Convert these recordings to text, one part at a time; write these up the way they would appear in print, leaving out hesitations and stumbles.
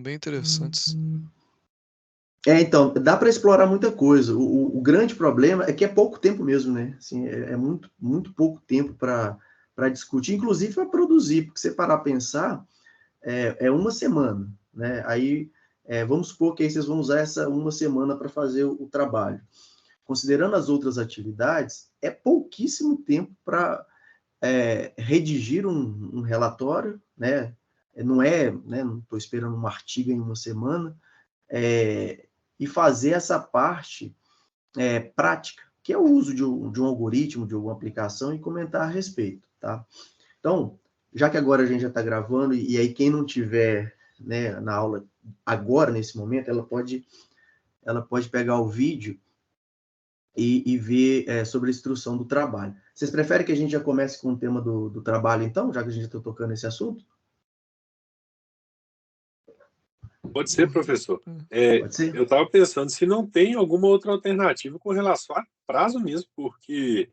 são bem interessantes. Então, dá para explorar muita coisa. O grande problema é que é pouco tempo mesmo, né? Assim, é muito, muito pouco tempo para discutir, inclusive para produzir, porque você parar a pensar, é uma semana, né? Aí, vamos supor que aí vocês vão usar essa uma semana para fazer o trabalho. Considerando as outras atividades, é pouquíssimo tempo para redigir um relatório, né? Não né? Não estou esperando um artigo em uma semana, e fazer essa parte prática, que é o uso de um algoritmo, de alguma aplicação, e comentar a respeito, tá? Então, já que agora a gente já está gravando, e aí quem não tiver, né, na aula agora, nesse momento, ela pode pegar o vídeo e ver sobre a instrução do trabalho. Vocês preferem que a gente já comece com o tema do trabalho, então, já que a gente está tocando esse assunto? Pode ser, professor. Pode ser? Eu estava pensando se não tem alguma outra alternativa com relação a prazo mesmo, porque,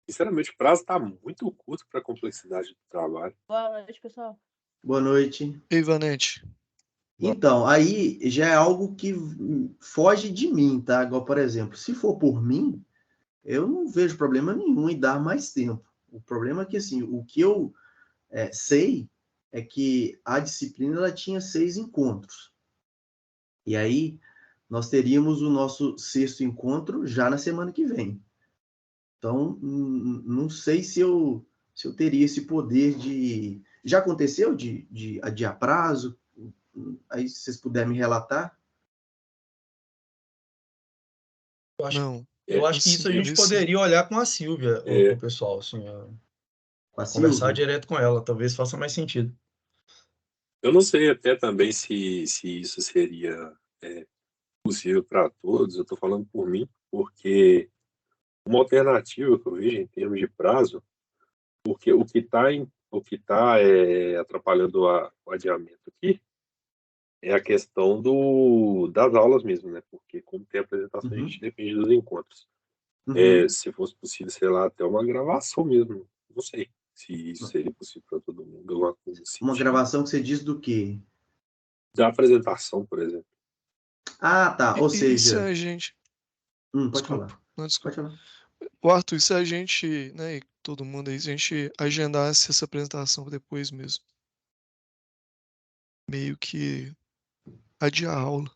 sinceramente, o prazo está muito curto para a complexidade do trabalho. Boa noite, pessoal. Boa noite. Ei, Vanete. Então, aí já é algo que foge de mim, tá? Igual, por exemplo, se for por mim, eu não vejo problema nenhum em dar mais tempo. O problema é que, assim, o que eu sei é que a disciplina ela tinha 6 encontros. E aí, nós teríamos o nosso 6º encontro já na semana que vem. Então, não sei se eu teria esse poder de... Já aconteceu de adiar prazo? Aí, se vocês puderem me relatar. Eu acho que isso a gente poderia olhar com a Silvia, o pessoal, assim, com a conversar Silvia? direto com ela, talvez faça mais sentido. Eu não sei até também se isso seria possível para todos, eu estou falando por mim, porque uma alternativa que eu vejo em termos de prazo, porque o que está atrapalhando o adiamento aqui é a questão das aulas mesmo, né? Porque como tem apresentação, a gente depende dos encontros. Se fosse possível, sei lá, até uma gravação mesmo, não sei se isso seria possível para todo mundo, alguma coisa assim. Uma gravação que você diz do quê? Da apresentação, por exemplo. Ah, tá. Ou seja... E se a gente... Pode falar. Não, desculpa. Pode falar. O Arthur, e se a gente, né, e todo mundo aí, se a gente agendasse essa apresentação depois mesmo? Meio que adiar a aula.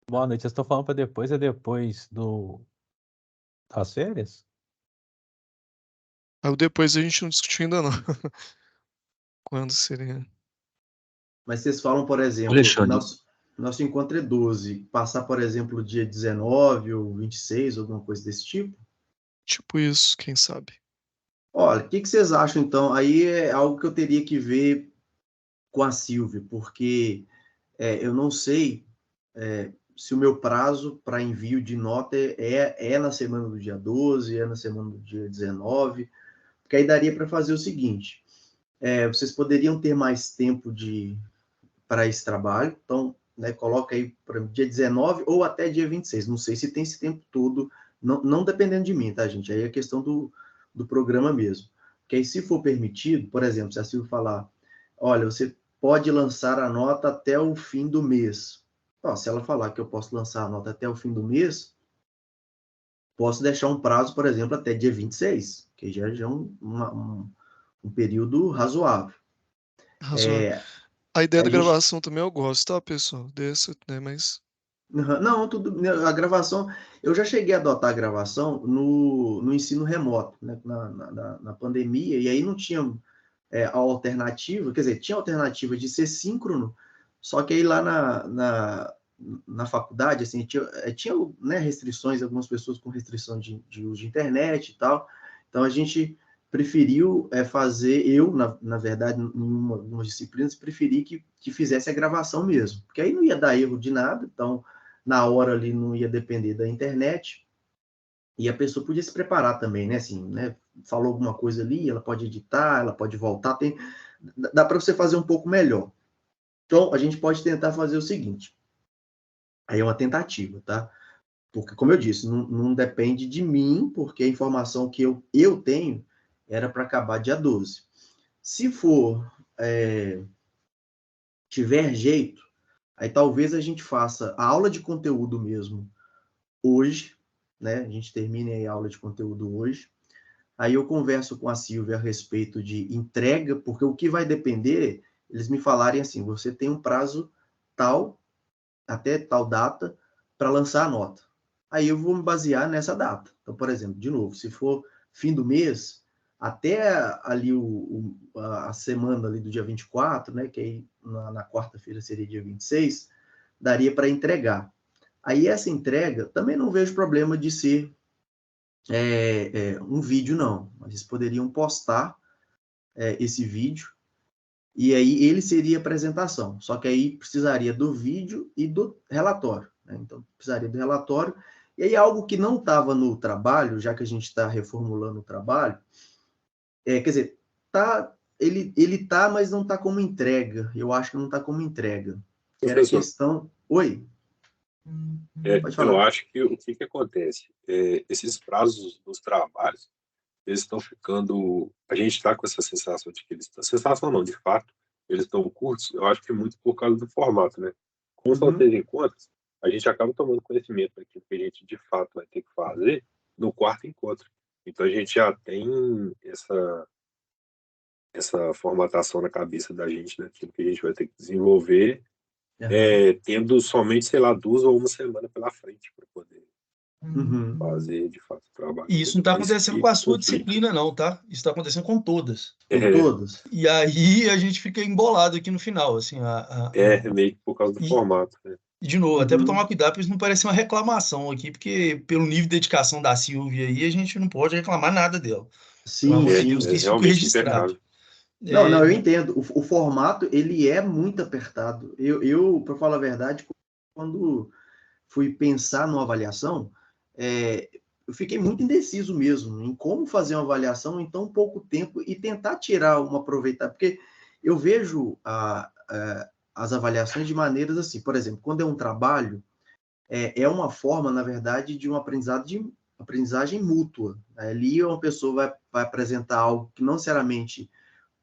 Boa noite, eu estou falando para depois, é depois das férias? Aí depois a gente não discutiu ainda não. Quando seria? Mas vocês falam, por exemplo, nosso encontro é 12. Passar, por exemplo, dia 19 ou 26, alguma coisa desse tipo? Tipo isso, quem sabe? Olha, o que vocês acham, então? Aí é algo que eu teria que ver com a Silvia, porque eu não sei se o meu prazo para envio de nota é na semana do dia 12, é na semana do dia 19, porque aí daria para fazer o seguinte, vocês poderiam ter mais tempo para esse trabalho, então, né, coloca aí para dia 19 ou até dia 26, não sei se tem esse tempo todo, não dependendo de mim, tá, gente? Aí é questão do programa mesmo. Porque aí, se for permitido, por exemplo, se a Silvia falar, olha, você pode lançar a nota até o fim do mês. Ó, se ela falar que eu posso lançar a nota até o fim do mês, posso deixar um prazo, por exemplo, até dia 26, que já é um período razoável. A ideia da gravação também eu gosto, tá, pessoal? Dessa, né, mas... Não, a gravação... Eu já cheguei a adotar a gravação no ensino remoto, né, na pandemia, e aí não tinha a alternativa, quer dizer, tinha a alternativa de ser síncrono, só que aí lá na faculdade, assim, tinha né, restrições, algumas pessoas com restrição de uso de internet e tal, então a gente preferiu fazer, na verdade, em algumas disciplinas, preferi que fizesse a gravação mesmo, porque aí não ia dar erro de nada, então, na hora ali não ia depender da internet, e a pessoa podia se preparar também, né, assim, né, falou alguma coisa ali, ela pode editar, ela pode voltar, dá para você fazer um pouco melhor. Então, a gente pode tentar fazer o seguinte, aí é uma tentativa, tá? Porque, como eu disse, não depende de mim, porque a informação que eu tenho era para acabar dia 12. Se for tiver jeito, aí talvez a gente faça a aula de conteúdo mesmo hoje, né? A gente termine aí a aula de conteúdo hoje. Aí eu converso com a Silvia a respeito de entrega, porque o que vai depender, eles me falarem assim, você tem um prazo tal, até tal data, para lançar a nota. Aí eu vou me basear nessa data. Então, por exemplo, de novo, se for fim do mês, até ali a semana ali do dia 24, né, que aí na quarta-feira seria dia 26, daria para entregar. Aí essa entrega, também não vejo problema de ser um vídeo, não. Eles poderiam postar esse vídeo, e aí ele seria apresentação. Só que aí precisaria do vídeo e do relatório, né? Então, precisaria do relatório. E aí algo que não estava no trabalho, já que a gente está reformulando o trabalho, quer dizer, ele tá, mas não está como entrega. Eu acho que não está como entrega. Que era a Professor, questão... Oi? Pode eu falar. acho que o que acontece? Esses prazos dos trabalhos, eles estão ficando. A gente está com essa sensação de que eles estão. Sensação não, de fato, eles estão curtos, eu acho que muito por causa do formato, né? Como só Uhum. teve encontros, a gente acaba tomando conhecimento daquilo que a gente de fato vai ter que fazer no quarto encontro. Então a gente já tem essa formatação na cabeça da gente, daquilo que a gente vai ter que desenvolver, tendo somente, sei lá, 2 ou 1 semana pela frente para poder Uhum. fazer de fato o trabalho. E isso não está É isso acontecendo que com a sua complica. disciplina, não, tá? Isso está acontecendo com todas. Com todos? E aí a gente fica embolado aqui no final, assim, Meio que por causa do E, formato, né? de novo, até para Uhum. tomar cuidado para isso não parecer uma reclamação aqui, porque pelo nível de dedicação da Silvia aí, a gente não pode reclamar nada dela. Pelo Sim, amor de sim. Deus, que isso fique Realmente registrado. impecável. Não, É, eu entendo. O formato, ele é muito apertado. Para falar a verdade, quando fui pensar numa avaliação, eu fiquei muito indeciso mesmo em como fazer uma avaliação em tão pouco tempo e tentar tirar uma aproveitar, porque eu vejo as avaliações de maneiras assim, por exemplo, quando é um trabalho, é uma forma, na verdade, de um aprendizado de aprendizagem mútua. Ali uma pessoa vai apresentar algo que não necessariamente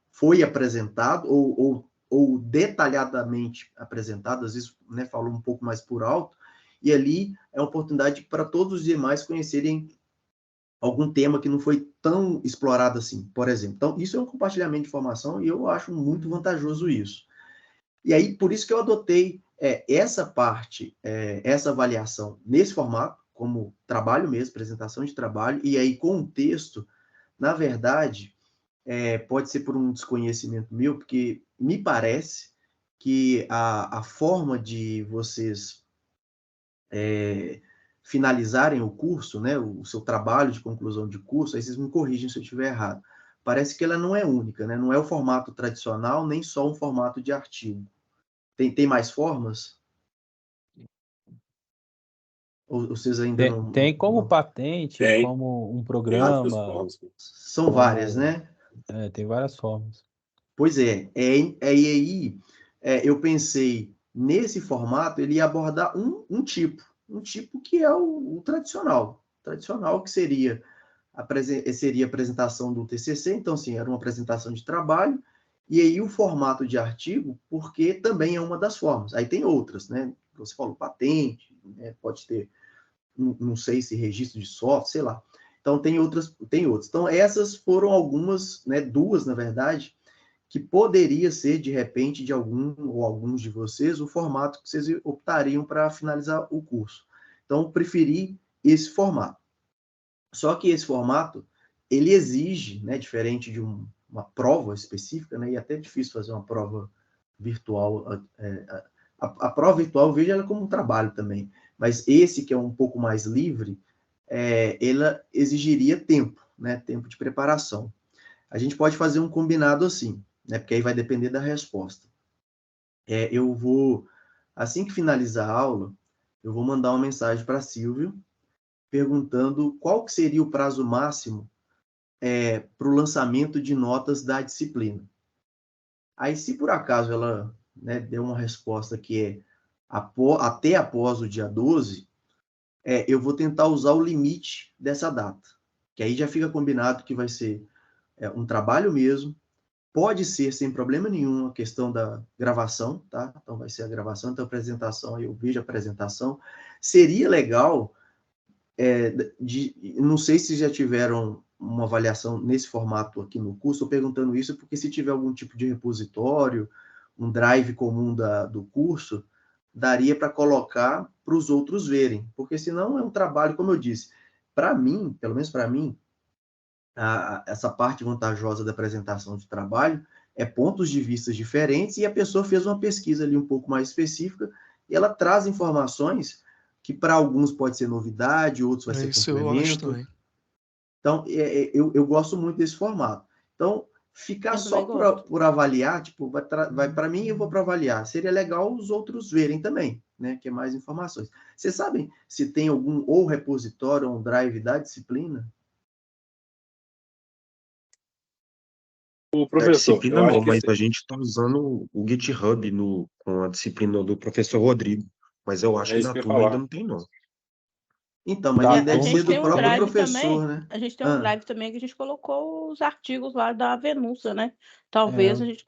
foi apresentado ou detalhadamente apresentado, às vezes, né, falou um pouco mais por alto, e ali é uma oportunidade para todos os demais conhecerem algum tema que não foi tão explorado assim, por exemplo. Então, isso é um compartilhamento de informação e eu acho muito vantajoso isso. E aí, por isso que eu adotei essa parte, essa avaliação nesse formato, como trabalho mesmo, apresentação de trabalho, e aí com o texto, na verdade, pode ser por um desconhecimento meu, porque me parece que a forma de vocês finalizarem o curso, né, o seu trabalho de conclusão de curso, aí vocês me corrigem se eu estiver errado, parece que ela não é única, né? Não é o formato tradicional, nem só um formato de artigo. Tem mais formas? Ou vocês ainda não... Tem como patente, Tem, como um tem outras programa, formas. São várias, como... né? tem várias formas. Pois é. E aí eu pensei, nesse formato, ele ia abordar um tipo que é o tradicional. Tradicional que seria a apresentação do TCC, então, assim, era uma apresentação de trabalho, e aí o formato de artigo, porque também é uma das formas. Aí tem outras, né? Você falou patente, né? Pode ter, não sei se registro de software, sei lá. Então, tem outras. Então, essas foram algumas, né? 2, na verdade, que poderia ser, de repente, de algum ou alguns de vocês, o formato que vocês optariam para finalizar o curso. Então, preferi esse formato. Só que esse formato, ele exige, né, diferente de uma prova específica, né, e é até difícil fazer uma prova virtual. A prova virtual, eu vejo ela como um trabalho também, mas esse que é um pouco mais livre, ela exigiria tempo, né, tempo de preparação. A gente pode fazer um combinado assim, né, porque aí vai depender da resposta. Eu vou, assim que finalizar a aula, eu vou mandar uma mensagem para a Silvia, perguntando qual que seria o prazo máximo para o lançamento de notas da disciplina. Aí, se por acaso ela, né, der uma resposta que é até após o dia 12, eu vou tentar usar o limite dessa data, que aí já fica combinado que vai ser um trabalho mesmo, Pode ser sem problema nenhum a questão da gravação, tá? Então vai ser a gravação, então a apresentação, aí eu vejo a apresentação. Seria legal, não sei se já tiveram uma avaliação nesse formato aqui no curso, estou perguntando isso porque se tiver algum tipo de repositório, um drive comum do curso, daria para colocar para os outros verem, porque senão é um trabalho, como eu disse, para mim, pelo menos para mim, essa parte vantajosa da apresentação de trabalho é pontos de vista diferentes e a pessoa fez uma pesquisa ali um pouco mais específica e ela traz informações que para alguns pode ser novidade, outros vai ser Isso eu acho complemento. também. Então, eu gosto muito desse formato. Então, ficar Eu só também gosto. por avaliar, tipo, vai para mim e eu vou para avaliar. Seria legal os outros verem também, né? Que é mais informações. Vocês sabem se tem algum ou repositório ou um drive da disciplina? O Da professor, disciplina eu acho não, que mas a gente está usando o GitHub com a disciplina do professor Rodrigo. Mas eu acho é que isso da que eu ia turma ainda falar. não tem, não. Então, mas Da aí A deve turma, ser gente do tem um próprio drive professor, também. né? A gente tem um drive também que a gente colocou os artigos lá da Venúcia, né? Talvez a gente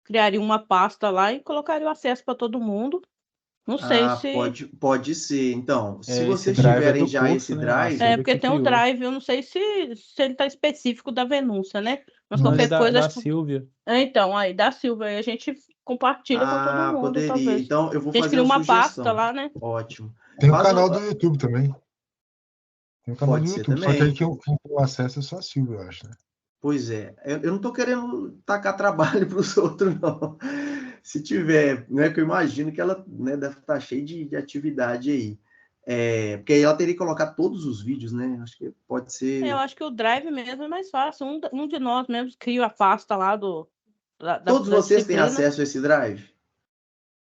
criaria uma pasta lá e colocaria o acesso para todo mundo. Não sei Ah, se. pode ser. Então, se esse vocês drive é tiverem do já curso, esse né? A drive, É, Silvia porque que tem um criou. drive, eu não sei se ele tá específico da Venúcia, né? Mas Não, ele é qualquer coisa, da acho que. Silvia. Então, aí da Silva, aí a gente compartilha com todo mundo, poderia. talvez. Então, eu vou A gente fazer cria uma uma pasta sugestão. lá, né? Ótimo. Tem o Faz canal um- do YouTube também. Tem o canal do Pode ser YouTube. Só que aí também. quem tem o acesso é só a Silvia, eu acho, né? Pois é. Eu não estou querendo tacar trabalho para os outros, não. Se tiver, né? Que eu imagino que ela, né, deve estar cheia de atividade aí. Porque aí ela teria que colocar todos os vídeos, né? Acho que pode Eu ser. acho que o drive mesmo é mais fácil. Um de nós mesmos cria a pasta lá da Todos vocês têm disciplina. acesso a esse drive?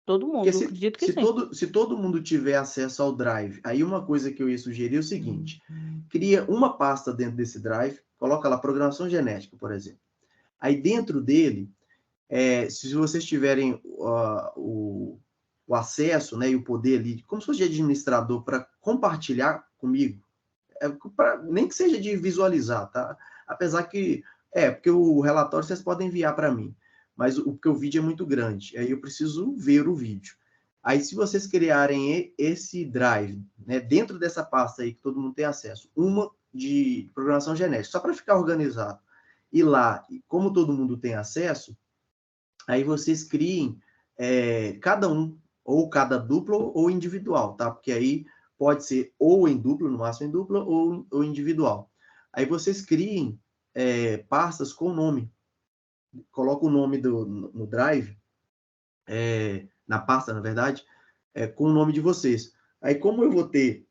Todo Porque mundo, eu acredito que sim. se todo mundo tiver acesso ao Drive, aí uma coisa que eu ia sugerir é o seguinte: cria uma pasta dentro desse Drive, coloca lá programação genética, por exemplo. Aí dentro dele, se vocês tiverem o acesso, né, e o poder ali, como se fosse de administrador, para compartilhar comigo, nem que seja de visualizar, tá? Apesar que, porque o relatório vocês podem enviar para mim, mas porque o vídeo é muito grande, aí eu preciso ver o vídeo. Aí, se vocês criarem esse drive, né, dentro dessa pasta aí que todo mundo tem acesso, uma de programação genética, só para ficar organizado, e lá, como todo mundo tem acesso, aí vocês criem cada um, ou cada dupla ou individual, tá? Porque aí pode ser ou em dupla, no máximo em dupla, ou individual. Aí vocês criem pastas com nome. Coloca o nome no Drive, na pasta, na verdade, com o nome de vocês. Aí, como eu vou ter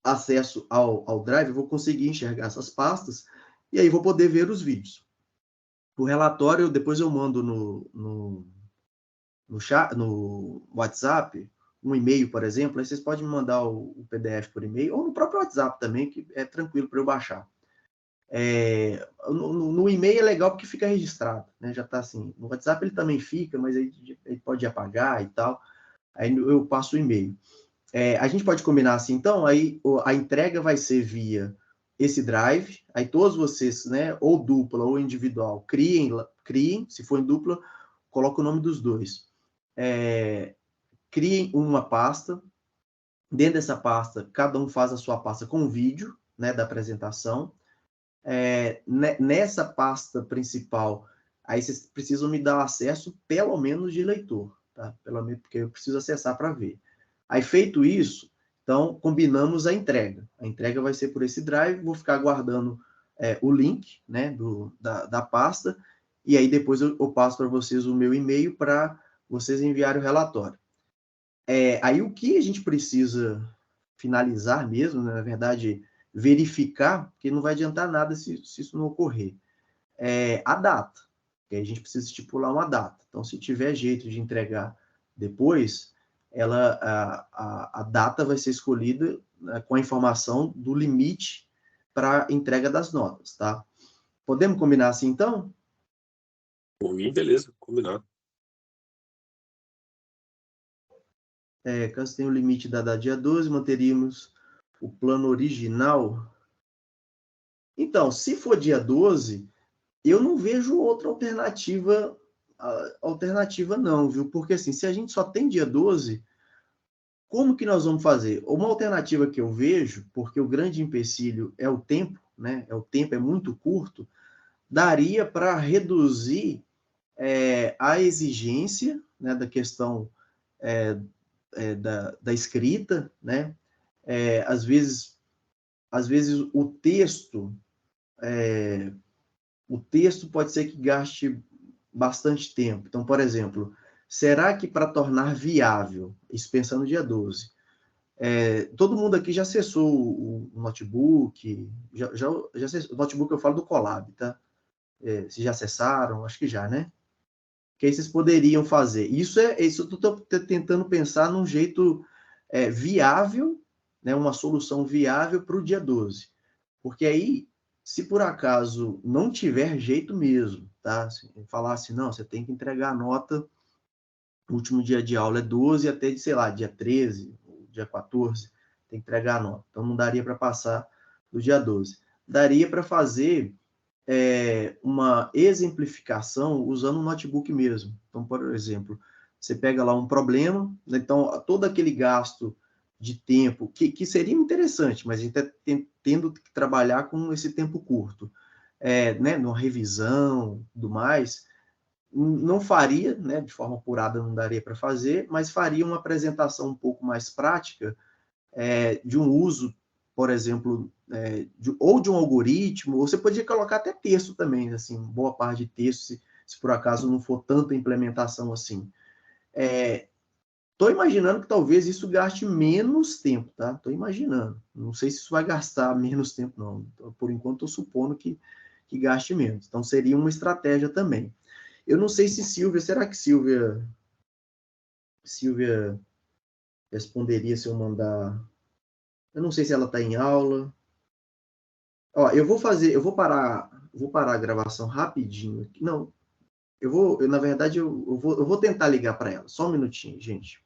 acesso ao Drive, eu vou conseguir enxergar essas pastas e aí vou poder ver os vídeos. O relatório, depois eu mando no chat, no WhatsApp, um e-mail, por exemplo, aí vocês podem me mandar o PDF por e-mail, ou no próprio WhatsApp também, que é tranquilo para eu baixar. No e-mail é legal porque fica registrado, né? Já está assim. No WhatsApp ele também fica, mas aí ele pode apagar e tal. Aí eu passo o e-mail. A gente pode combinar assim, então, aí a entrega vai ser via esse drive, aí todos vocês, né, ou dupla ou individual, criem, se for em dupla, coloca o nome dos dois. Criem uma pasta, dentro dessa pasta, cada um faz a sua pasta com vídeo, né, da apresentação. Nessa pasta principal, aí vocês precisam me dar acesso, pelo menos de leitor, tá? Pelo menos, porque eu preciso acessar para ver. Aí, feito isso, então, combinamos a entrega. A entrega vai ser por esse drive, vou ficar aguardando o link, né, da pasta, e aí depois eu passo para vocês o meu e-mail para vocês enviarem o relatório. Aí o que a gente precisa finalizar mesmo, né, na verdade, verificar, porque não vai adiantar nada se isso não ocorrer, a data. Que a gente precisa estipular uma data. Então, se tiver jeito de entregar depois, a data vai ser escolhida, né, com a informação do limite para entrega das notas, tá? Podemos combinar assim, então? Por mim, beleza, combinado. Caso tenha o limite da dia 12, manteríamos o plano original. Então, se for dia 12, eu não vejo outra alternativa não, viu? Porque assim, se a gente só tem dia 12, como que nós vamos fazer? Uma alternativa que eu vejo, porque o grande empecilho é o tempo, né? É muito curto, daria para reduzir a exigência, né, da questão da escrita, né? Às vezes o texto pode ser que gaste bastante tempo. Então, por exemplo, será que para tornar viável, isso pensando no dia 12, todo mundo aqui já acessou o notebook, o notebook eu falo do Colab, tá? Vocês já acessaram? Acho que já, né? Que aí vocês poderiam fazer. Isso eu estou tentando pensar num jeito viável, né, uma solução viável para o dia 12. Porque aí, se por acaso não tiver jeito mesmo, tá? Falar assim, não, você tem que entregar a nota, o último dia de aula é 12 até, sei lá, dia 13, dia 14, tem que entregar a nota. Então não daria para passar do dia 12. Daria para fazer uma exemplificação usando o notebook mesmo. Então, por exemplo, você pega lá um problema, né? Então todo aquele gasto de tempo, que seria interessante, mas a gente está tendo que trabalhar com esse tempo curto, né, numa revisão, do mais, não faria, né, de forma apurada não daria para fazer, mas faria uma apresentação um pouco mais prática de um uso, por exemplo, ou de um algoritmo, ou você podia colocar até texto também, assim, boa parte de texto, se por acaso não for tanta implementação assim. Estou imaginando que talvez isso gaste menos tempo, tá? Estou imaginando. Não sei se isso vai gastar menos tempo, não. Então, por enquanto, estou supondo que gaste menos. Então, seria uma estratégia também. Eu não sei se será que Silvia responderia se eu mandar? Eu não sei se ela está em aula. Ó, eu vou parar a gravação rapidinho aqui. Não, na verdade, eu vou tentar ligar para ela. Só um minutinho, gente.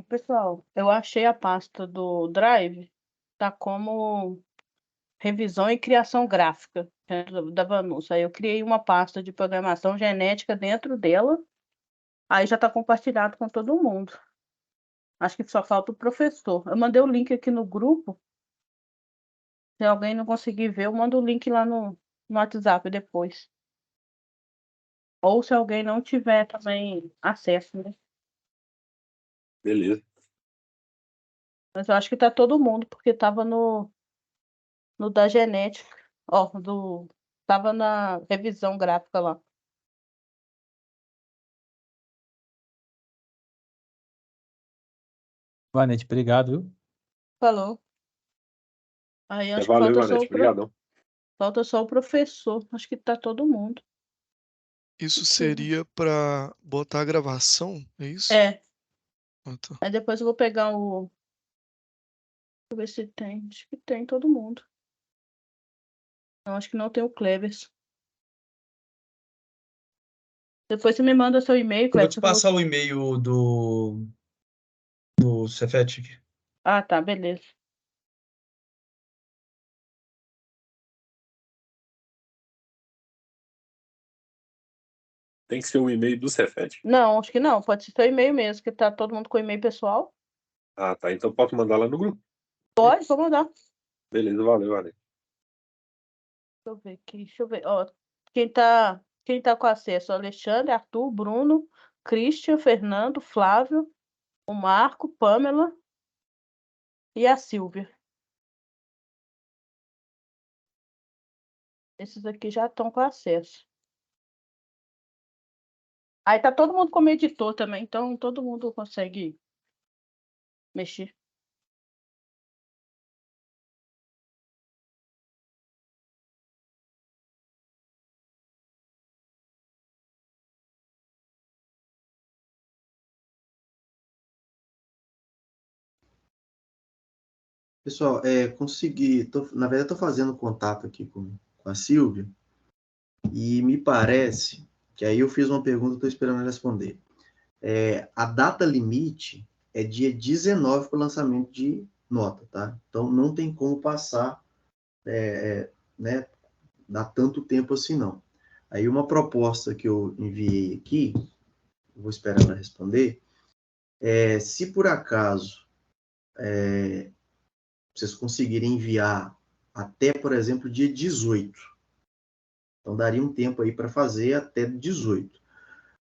Pessoal, eu achei a pasta do Drive, tá como revisão e criação gráfica dentro da Vanusa. Aí eu criei uma pasta de programação genética dentro dela, aí já está compartilhado com todo mundo. Acho que só falta o professor. Eu mandei o link aqui no grupo. Se alguém não conseguir ver, eu mando o link lá no WhatsApp depois. Ou se alguém não tiver também acesso, né? Beleza. Mas eu acho que tá todo mundo, porque tava no da genética. Ó, tava na revisão gráfica lá. Vanete, obrigado, viu? Falou. Aí acho que Valeu, falta só Vanete. Obrigadão. falta só o professor. Acho que tá todo mundo. Isso seria para botar a gravação, é isso? É. Ah, tá. Aí depois eu vou pegar o. Deixa eu ver se tem. Acho que tem todo mundo. Não, acho que não tem o Cleverson. Depois você me manda seu e-mail, Eu vou Cleverson. te passar o e-mail do Cefet aqui. Ah, tá, beleza. Tem que ser o e-mail do Cefet? Não, acho que não. Pode ser seu e-mail mesmo, que tá todo mundo com e-mail pessoal. Ah, tá. Então posso mandar lá no grupo? Pode mandar. Beleza, valeu, valeu. Deixa eu ver aqui, deixa eu ver. Ó, quem tá com acesso? Alexandre, Arthur, Bruno, Christian, Fernando, Flávio, o Marco, Pamela e a Silvia. Esses aqui já estão com acesso. Aí tá todo mundo como editor também, então todo mundo consegue mexer. Pessoal, consegui, na verdade, estou fazendo contato aqui com a Silvia, e me parece que aí eu fiz uma pergunta, estou esperando ela responder. A data limite é dia 19 para o lançamento de nota, tá? Então, não tem como passar, né, dar tanto tempo assim, não. Aí, uma proposta que eu enviei aqui, vou esperar ela responder, se por acaso vocês conseguirem enviar até, por exemplo, dia 18, então daria um tempo aí para fazer até 18.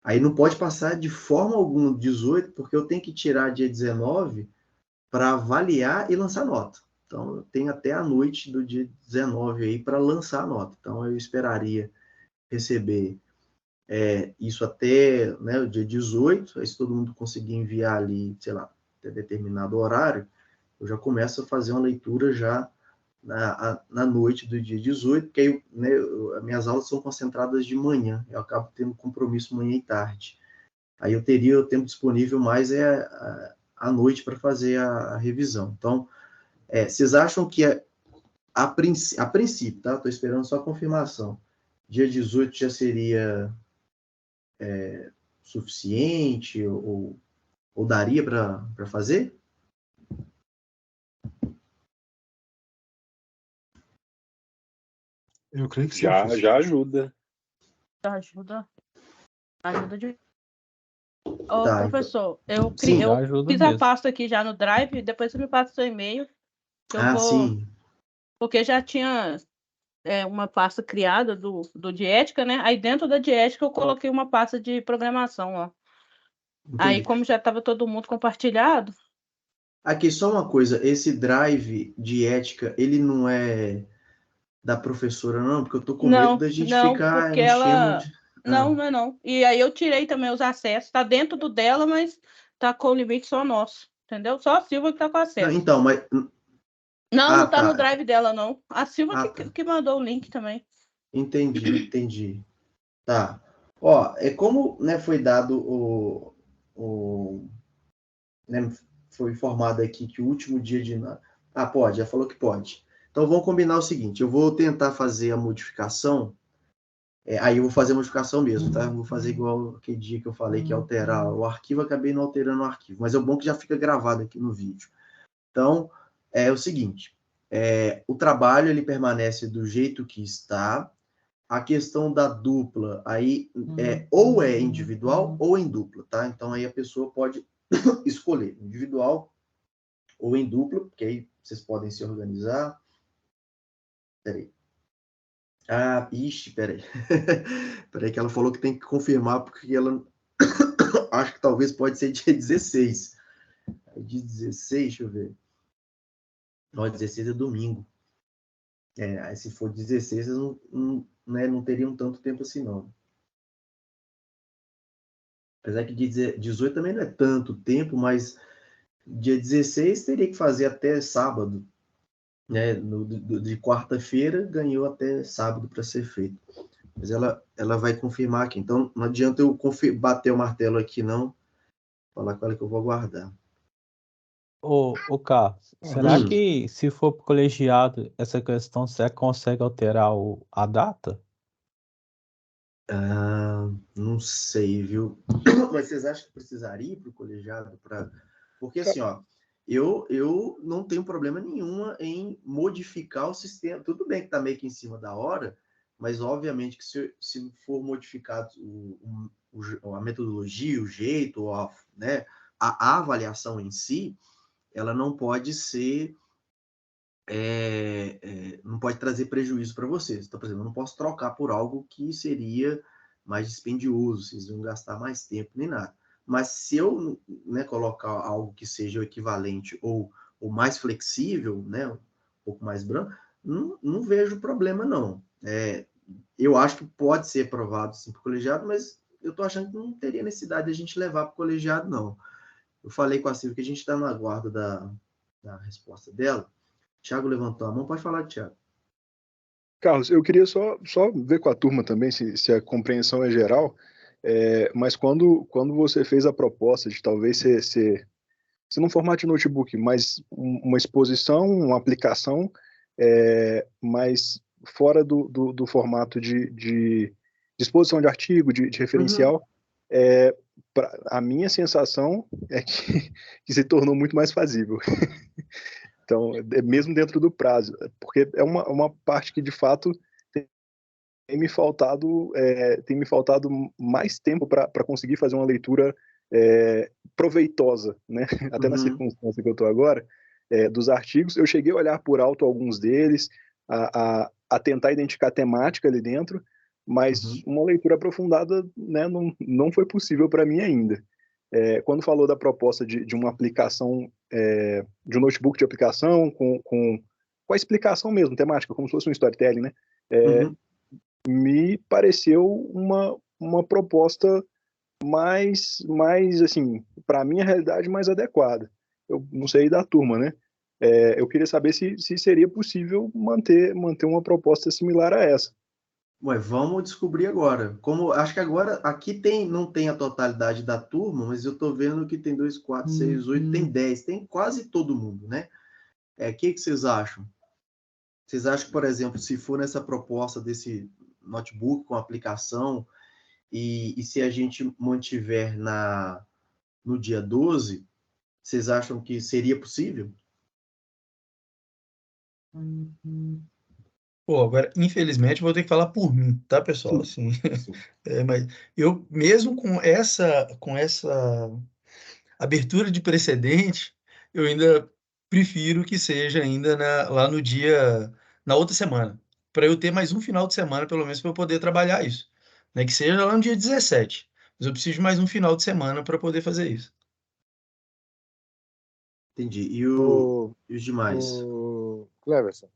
Aí não pode passar de forma alguma 18, porque eu tenho que tirar dia 19 para avaliar e lançar nota. Então, eu tenho até a noite do dia 19 aí para lançar a nota. Então, eu esperaria receber isso até, né, o dia 18, aí se todo mundo conseguir enviar ali, sei lá, até determinado horário, eu já começo a fazer uma leitura já na noite do dia 18, porque aí, né, as minhas aulas são concentradas de manhã, eu acabo tendo compromisso manhã e tarde. Aí eu teria o tempo disponível mais à noite para fazer a revisão. Então, vocês acham que a princípio, tá? Estou esperando só a confirmação. Dia 18 já seria suficiente ou daria para fazer? Eu creio que sim. Já professor. ajuda. Ajuda de. Ô, Tá, professor, Sim. Já eu ajuda fiz a mesmo. pasta aqui já no Drive, depois você me passa o seu e-mail. Que eu vou. Sim. Porque já tinha uma pasta criada do de ética, né? Aí dentro da de ética eu coloquei uma pasta de programação, ó. Aí, Entendi. como já estava todo mundo compartilhado, Aqui, só uma coisa. Esse drive de ética, ele não é da professora, não? Porque eu tô com medo da gente não, ficar porque enchendo ela. de... Não é não. E aí eu tirei também os acessos. Tá dentro do dela, mas tá com o limite só nosso. Entendeu? Só a Silva que tá com Não, acesso. então, mas... Não tá no tá. drive dela, não. A Silva Tá. que mandou o link também. Entendi. Tá. Ó, como, né, foi dado né, foi informado aqui que o último dia de... pode, já falou que pode. Então, vamos combinar o seguinte, eu vou tentar fazer a modificação, aí eu vou fazer a modificação mesmo, tá? Eu vou fazer igual aquele dia que eu falei que ia alterar o arquivo, acabei não alterando o arquivo, mas é bom que já fica gravado aqui no vídeo. Então, é o seguinte, o trabalho, ele permanece do jeito que está. A questão da dupla, aí ou é individual ou em dupla, tá? Então, aí a pessoa pode escolher individual ou em dupla, porque aí vocês podem se organizar, Peraí. Ah, ixi, peraí. Peraí que ela falou que tem que confirmar, porque ela acho que talvez pode ser dia 16. Dia 16, deixa eu ver. Não, 16 é domingo. Aí se for 16, eles não teriam tanto tempo assim, não. Apesar que dia 18 também não é tanto tempo, mas dia 16 teria que fazer até sábado. Né? De quarta-feira ganhou até sábado para ser feito. Mas ela vai confirmar aqui. Então, não adianta eu bater o martelo aqui, não. Falar com ela que eu vou aguardar. Ô Carlos, será que se for pro colegiado, essa questão, você consegue alterar a data? Não sei, viu? Mas vocês acham que precisaria ir para o colegiado? Porque assim, ó, eu não tenho problema nenhum em modificar o sistema. Tudo bem que está meio que em cima da hora, mas obviamente que se for modificado a metodologia, o jeito, né, a avaliação em si, ela não pode ser não pode trazer prejuízo para vocês. Então, por exemplo, eu não posso trocar por algo que seria mais dispendioso, vocês vão gastar mais tempo, nem nada. Mas se eu, né, colocar algo que seja o equivalente ou mais flexível, né, um pouco mais branco, não vejo problema, não. Eu acho que pode ser aprovado sim para o colegiado, mas eu estou achando que não teria necessidade de a gente levar para o colegiado, não. Eu falei com a Silvia que a gente está no aguardo da resposta dela. Thiago levantou a mão, pode falar, Thiago. Carlos, eu queria só ver com a turma também se a compreensão é geral, mas quando você fez a proposta de talvez ser não formato de notebook, mas uma exposição, uma aplicação, mas fora do formato de exposição de artigo, de referencial, a minha sensação é que se tornou muito mais fazível. Então, mesmo dentro do prazo, porque é uma parte que, de fato, tem me faltado mais tempo para conseguir fazer uma leitura proveitosa, né? Até na circunstância que eu estou agora, dos artigos. Eu cheguei a olhar por alto alguns deles, a tentar identificar temática ali dentro, mas uma leitura aprofundada, né, não foi possível para mim ainda. Quando falou da proposta de uma aplicação, de um notebook de aplicação com a explicação mesmo, temática, como se fosse um storytelling, né? Me pareceu uma proposta mais assim, para a minha realidade, mais adequada. Eu não sei da turma, né? Eu queria saber se seria possível manter uma proposta similar a essa. Ué, vamos descobrir agora. Acho que agora aqui não tem a totalidade da turma, mas eu estou vendo que tem 2, 4, 6, 8, tem 10, tem quase todo mundo, né? O que vocês acham? Vocês acham que, por exemplo, se for nessa proposta desse notebook com aplicação e se a gente mantiver no dia 12, vocês acham que seria possível? Pô, agora, infelizmente, vou ter que falar por mim, tá, pessoal? Assim, mas eu, mesmo com essa abertura de precedente, eu ainda prefiro que seja ainda lá no dia, na outra semana, para eu ter mais um final de semana, pelo menos, para eu poder trabalhar isso. Né? Que seja lá no dia 17. Mas eu preciso de mais um final de semana para poder fazer isso. Entendi. E os demais? Cleverson,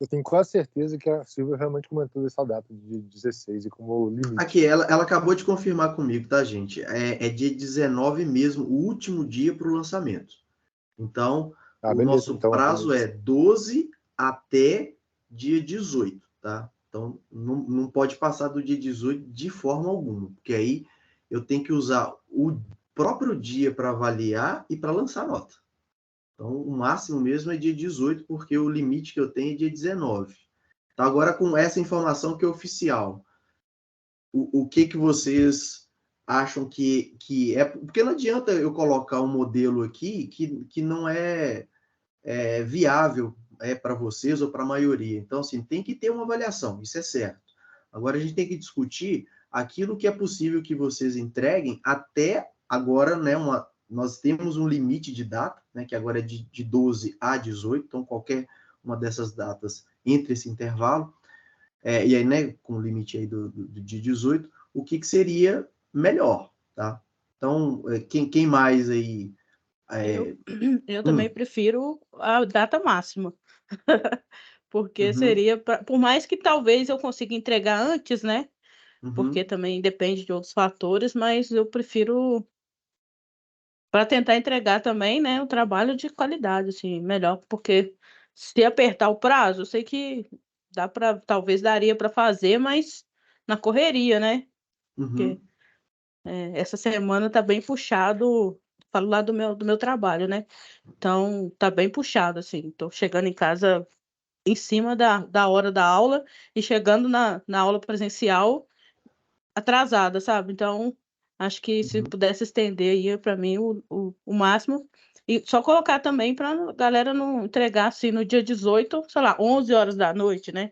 eu tenho quase certeza que a Silvia realmente comentou essa data de 16 e como limite. Aqui, ela acabou de confirmar comigo, tá, gente? É dia 19 mesmo, o último dia para o lançamento. Então, o nosso prazo é 12 até dia 18, tá? Então, não pode passar do dia 18 de forma alguma, porque aí eu tenho que usar o próprio dia para avaliar e para lançar nota. Então, o máximo mesmo é dia 18, porque o limite que eu tenho é dia 19. Então, agora, com essa informação que é oficial, o que vocês acham que é... Porque não adianta eu colocar um modelo aqui que não é viável para vocês ou para a maioria. Então, assim, tem que ter uma avaliação, isso é certo. Agora, a gente tem que discutir aquilo que é possível que vocês entreguem até agora, né, nós temos um limite de data, né, que agora é de 12 a 18, então qualquer uma dessas datas entre esse intervalo, e aí, né, com o limite aí do dia 18, o que seria melhor, tá? Então, quem mais aí... Eu também prefiro a data máxima, porque seria, por mais que talvez eu consiga entregar antes, né? Porque também depende de outros fatores, mas eu prefiro para tentar entregar também, né, um trabalho de qualidade, assim, melhor, porque se apertar o prazo, eu sei que talvez daria para fazer, mas na correria, né? Porque essa semana tá bem puxado, falo lá do meu trabalho, né? Então tá bem puxado, assim, tô chegando em casa em cima da hora da aula e chegando na aula presencial atrasada, sabe? Então, acho que se pudesse estender aí para mim o máximo. E só colocar também para a galera não entregar assim no dia 18, sei lá, 11 horas da noite, né?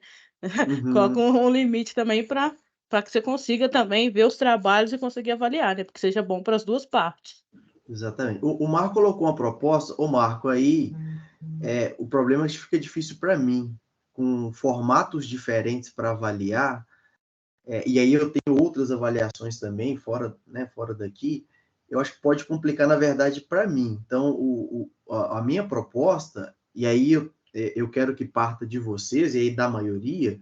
Coloca um limite também para que você consiga também ver os trabalhos e conseguir avaliar, né? Porque seja bom para as duas partes. Exatamente. O Marco colocou uma proposta. Ô, Marco, aí o problema é que fica difícil para mim, com formatos diferentes para avaliar, e aí eu tenho outras avaliações também, fora daqui, eu acho que pode complicar, na verdade, para mim. Então, a minha proposta, e aí eu quero que parta de vocês, e aí da maioria,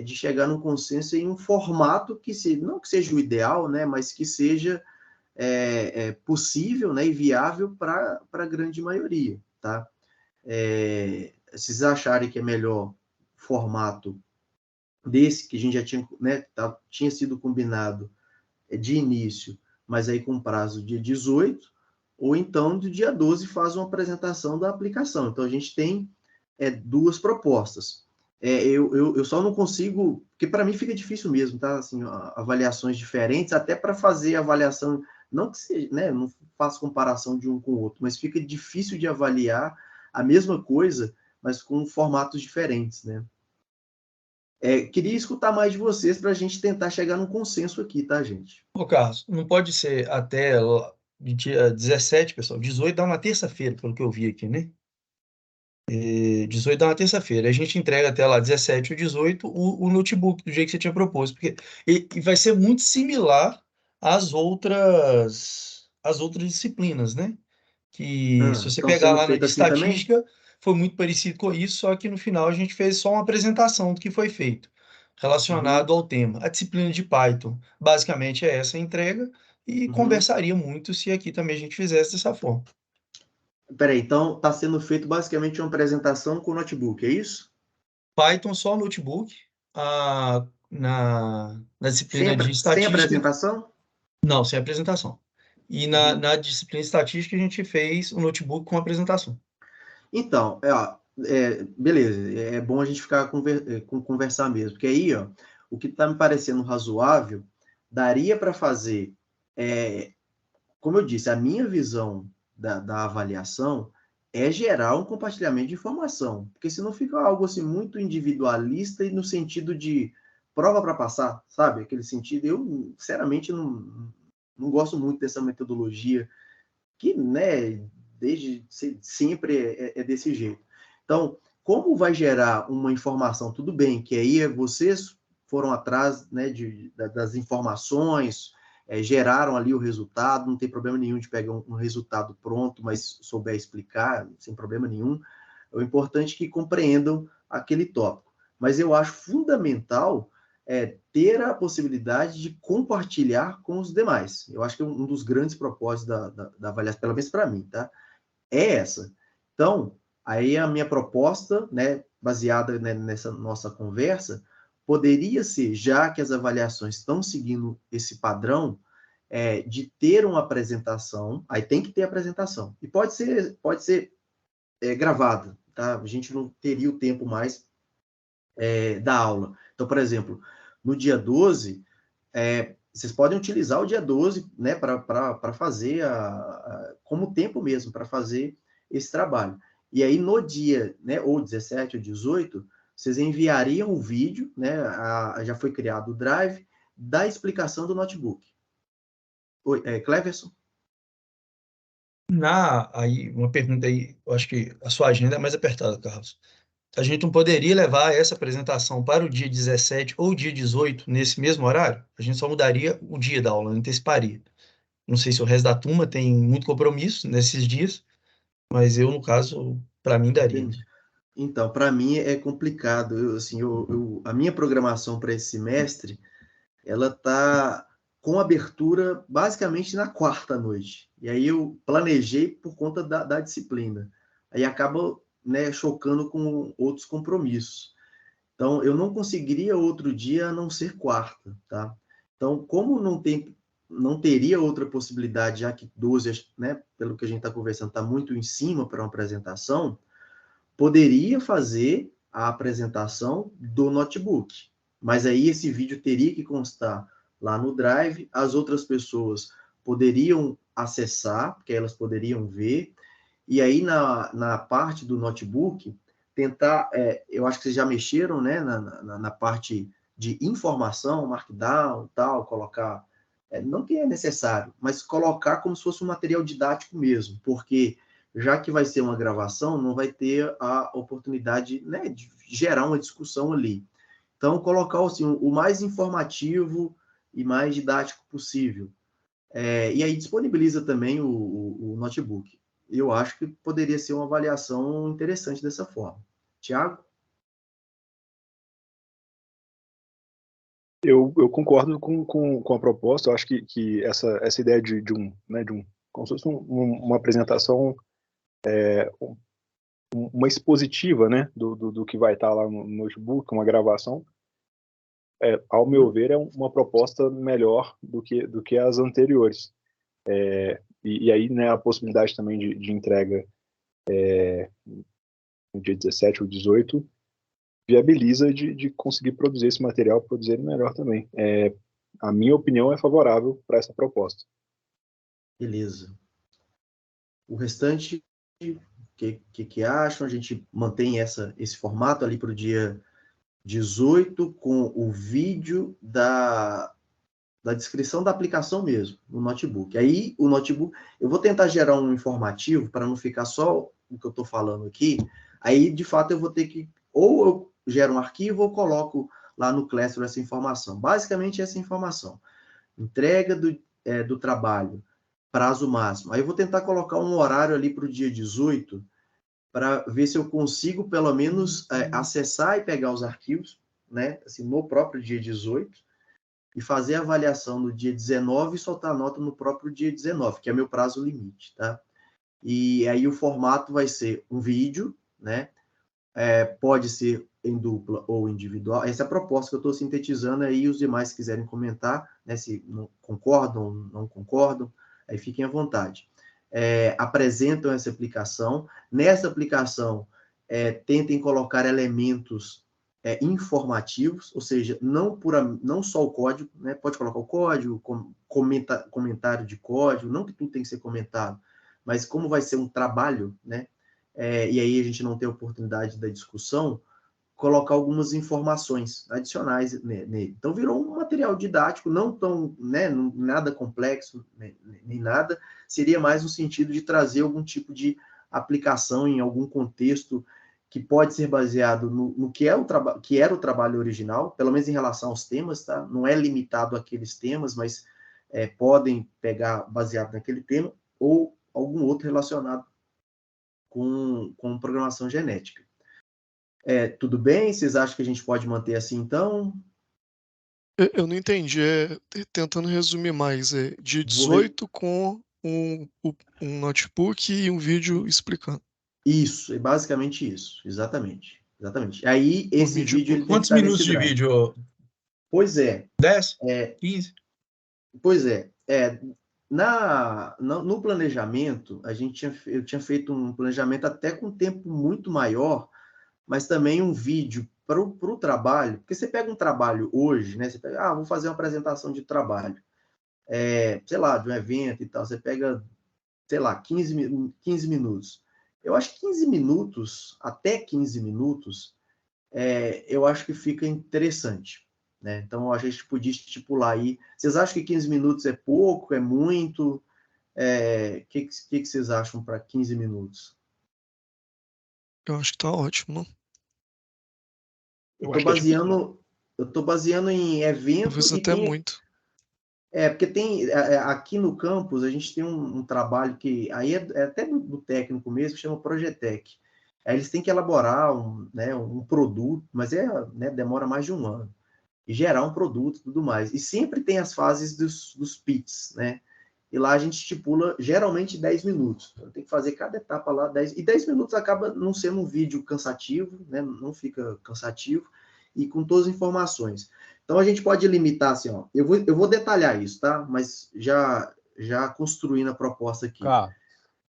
de chegar num consenso em um formato que não que seja o ideal, né, mas que seja possível, né, e viável para a grande maioria, tá? Se vocês acharem que é melhor formato desse, que a gente já tinha, né, tinha sido combinado de início, mas aí com prazo dia 18, ou então do dia 12 faz uma apresentação da aplicação. Então, a gente tem duas propostas. Eu só não consigo, porque para mim fica difícil mesmo, tá? Assim, avaliações diferentes, até para fazer avaliação, não que seja, né, não faço comparação de um com o outro, mas fica difícil de avaliar a mesma coisa, mas com formatos diferentes, né? Queria escutar mais de vocês para a gente tentar chegar num consenso aqui, tá, gente? Ô, Carlos, não pode ser até dia 17, pessoal. 18 dá uma terça-feira, pelo que eu vi aqui, né? 18 dá uma terça-feira. A gente entrega até lá 17 ou 18 o notebook, do jeito que você tinha proposto. Porque, e vai ser muito similar às outras disciplinas, né? Que se você Estão pegar sendo lá na de feitas assim também? estatística, foi muito parecido com isso, só que no final a gente fez só uma apresentação do que foi feito, relacionado ao tema. A disciplina de Python, basicamente, é essa a entrega, e conversaria muito se aqui também a gente fizesse dessa forma. Peraí, então está sendo feito basicamente uma apresentação com notebook, é isso? Python só notebook, na disciplina de Sem estatística... apresentação? Não, sem apresentação. E na disciplina de estatística a gente fez o notebook com apresentação. Então, beleza, é bom a gente ficar conversar mesmo, porque aí, ó, o que está me parecendo razoável, daria para fazer, como eu disse, a minha visão da avaliação é gerar um compartilhamento de informação, porque senão fica algo assim muito individualista e no sentido de prova para passar, sabe? Aquele sentido, eu sinceramente não gosto muito dessa metodologia que, né, desde sempre é desse jeito. Então, como vai gerar uma informação? Tudo bem, que aí vocês foram atrás, né, das informações, geraram ali o resultado, não tem problema nenhum de pegar um resultado pronto, mas souber explicar, sem problema nenhum. O importante é que compreendam aquele tópico. Mas eu acho fundamental ter a possibilidade de compartilhar com os demais. Eu acho que um dos grandes propósitos da avaliação, pelo menos para mim, tá? É essa. Então, aí a minha proposta, né, baseada, né, nessa nossa conversa, poderia ser, já que as avaliações estão seguindo esse padrão, de ter uma apresentação, aí tem que ter apresentação. E pode ser gravada, tá? A gente não teria o tempo mais da aula. Então, por exemplo, no dia 12, vocês podem utilizar o dia 12, né, para fazer como tempo mesmo, para fazer esse trabalho. E aí, no dia, né, ou 17 ou 18, vocês enviariam o vídeo, né, já foi criado o Drive, da explicação do notebook. Oi, Cleverson? Aí, uma pergunta aí, eu acho que a sua agenda é mais apertada, Carlos. A gente não poderia levar essa apresentação para o dia 17 ou dia 18, nesse mesmo horário? A gente só mudaria o dia da aula, anteciparia. Não sei se o resto da turma tem muito compromisso nesses dias, mas eu, no caso, para mim daria. Entendi. Então, para mim é complicado. A minha programação para esse semestre, ela está com abertura basicamente na quarta noite. E aí eu planejei por conta da disciplina. Aí acaba, né, chocando com outros compromissos. Então, eu não conseguiria outro dia a não ser quarta, tá? Então, como não teria outra possibilidade, já que 12, né, pelo que a gente está conversando, está muito em cima para uma apresentação, poderia fazer a apresentação do notebook. Mas aí esse vídeo teria que constar lá no Drive, as outras pessoas poderiam acessar, porque elas poderiam ver, e aí na parte do notebook, tentar, eu acho que vocês já mexeram, né, na parte de informação, markdown, tal, colocar, não que é necessário, mas colocar como se fosse um material didático mesmo, porque já que vai ser uma gravação, não vai ter a oportunidade, né, de gerar uma discussão ali. Então, colocar assim, o mais informativo e mais didático possível. E aí disponibiliza também o notebook. Eu acho que poderia ser uma avaliação interessante dessa forma. Tiago? Eu concordo com a proposta. Eu acho que essa ideia de como se fosse uma apresentação, uma expositiva, né, do que vai estar lá no notebook, uma gravação, ao meu ver, é uma proposta melhor do que as anteriores. E aí, né, a possibilidade também de entrega no dia 17 ou 18 viabiliza de conseguir produzir esse material, produzir ele melhor também. A minha opinião é favorável para essa proposta. Beleza. O restante, o que acham? A gente mantém esse formato ali para o dia 18 com o vídeo da descrição da aplicação mesmo, no notebook. Aí, o notebook, eu vou tentar gerar um informativo para não ficar só o que eu estou falando aqui. Aí, de fato, eu vou ter que, ou eu gero um arquivo ou coloco lá no Classroom essa informação. Basicamente, essa informação. Entrega do trabalho, prazo máximo. Aí, eu vou tentar colocar um horário ali para o dia 18, para ver se eu consigo, pelo menos, acessar e pegar os arquivos, né, assim, no próprio dia 18, e fazer a avaliação no dia 19 e soltar a nota no próprio dia 19, que é meu prazo limite, tá? E aí o formato vai ser um vídeo, né? Pode ser em dupla ou individual. Essa é a proposta que eu estou sintetizando aí, os demais quiserem comentar, né? Se não concordam, não concordam, aí fiquem à vontade. Apresentam essa aplicação. Nessa aplicação, tentem colocar elementos informativos, ou seja, não só o código, né? Pode colocar o código, comentário de código, não que tudo tem que ser comentado, mas como vai ser um trabalho, né? E aí a gente não tem a oportunidade da discussão, colocar algumas informações adicionais nele. Então, virou um material didático, não tão, né, nada complexo, nem nada, seria mais no sentido de trazer algum tipo de aplicação em algum contexto que pode ser baseado no que era o trabalho original, pelo menos em relação aos temas, tá? Não é limitado àqueles temas, mas podem pegar baseado naquele tema, ou algum outro relacionado com programação genética. Tudo bem? Vocês acham que a gente pode manter assim, então? Eu não entendi. Tentando resumir mais, dia Vou re- 18 com um notebook e um vídeo explicando. Isso, é basicamente isso. Exatamente. Exatamente. Aí, Por esse mídia vídeo ele tem que Quantos estar minutos nesse de drive. vídeo? Pois é. 10? É, 15? Pois é. No planejamento, eu tinha feito um planejamento até com tempo muito maior, mas também um vídeo para o trabalho, porque você pega um trabalho hoje, né? Você pega, vou fazer uma apresentação de trabalho, sei lá, de um evento e tal, você pega, sei lá, 15 minutos. Eu acho que 15 minutos, até 15 minutos, eu acho que fica interessante, né? Então, a gente podia estipular aí. Vocês acham que 15 minutos é pouco, é muito? Que vocês acham para 15 minutos? Eu acho que tá ótimo, não? Eu Eu estou acho que é difícil. baseando em evento Talvez e até tem. muito. Porque tem. Aqui no campus, a gente tem um trabalho que. Aí é até do técnico mesmo, que chama Progetec. Aí eles têm que elaborar um produto, mas demora mais de um ano. E gerar um produto e tudo mais. E sempre tem as fases dos pits, né? E lá a gente estipula geralmente 10 minutos. Então tem que fazer cada etapa lá 10. E 10 minutos acaba não sendo um vídeo cansativo, né? Não fica cansativo, e com todas as informações. Então a gente pode limitar assim, ó. Eu vou detalhar isso, tá? Mas já construindo a proposta aqui. Cá,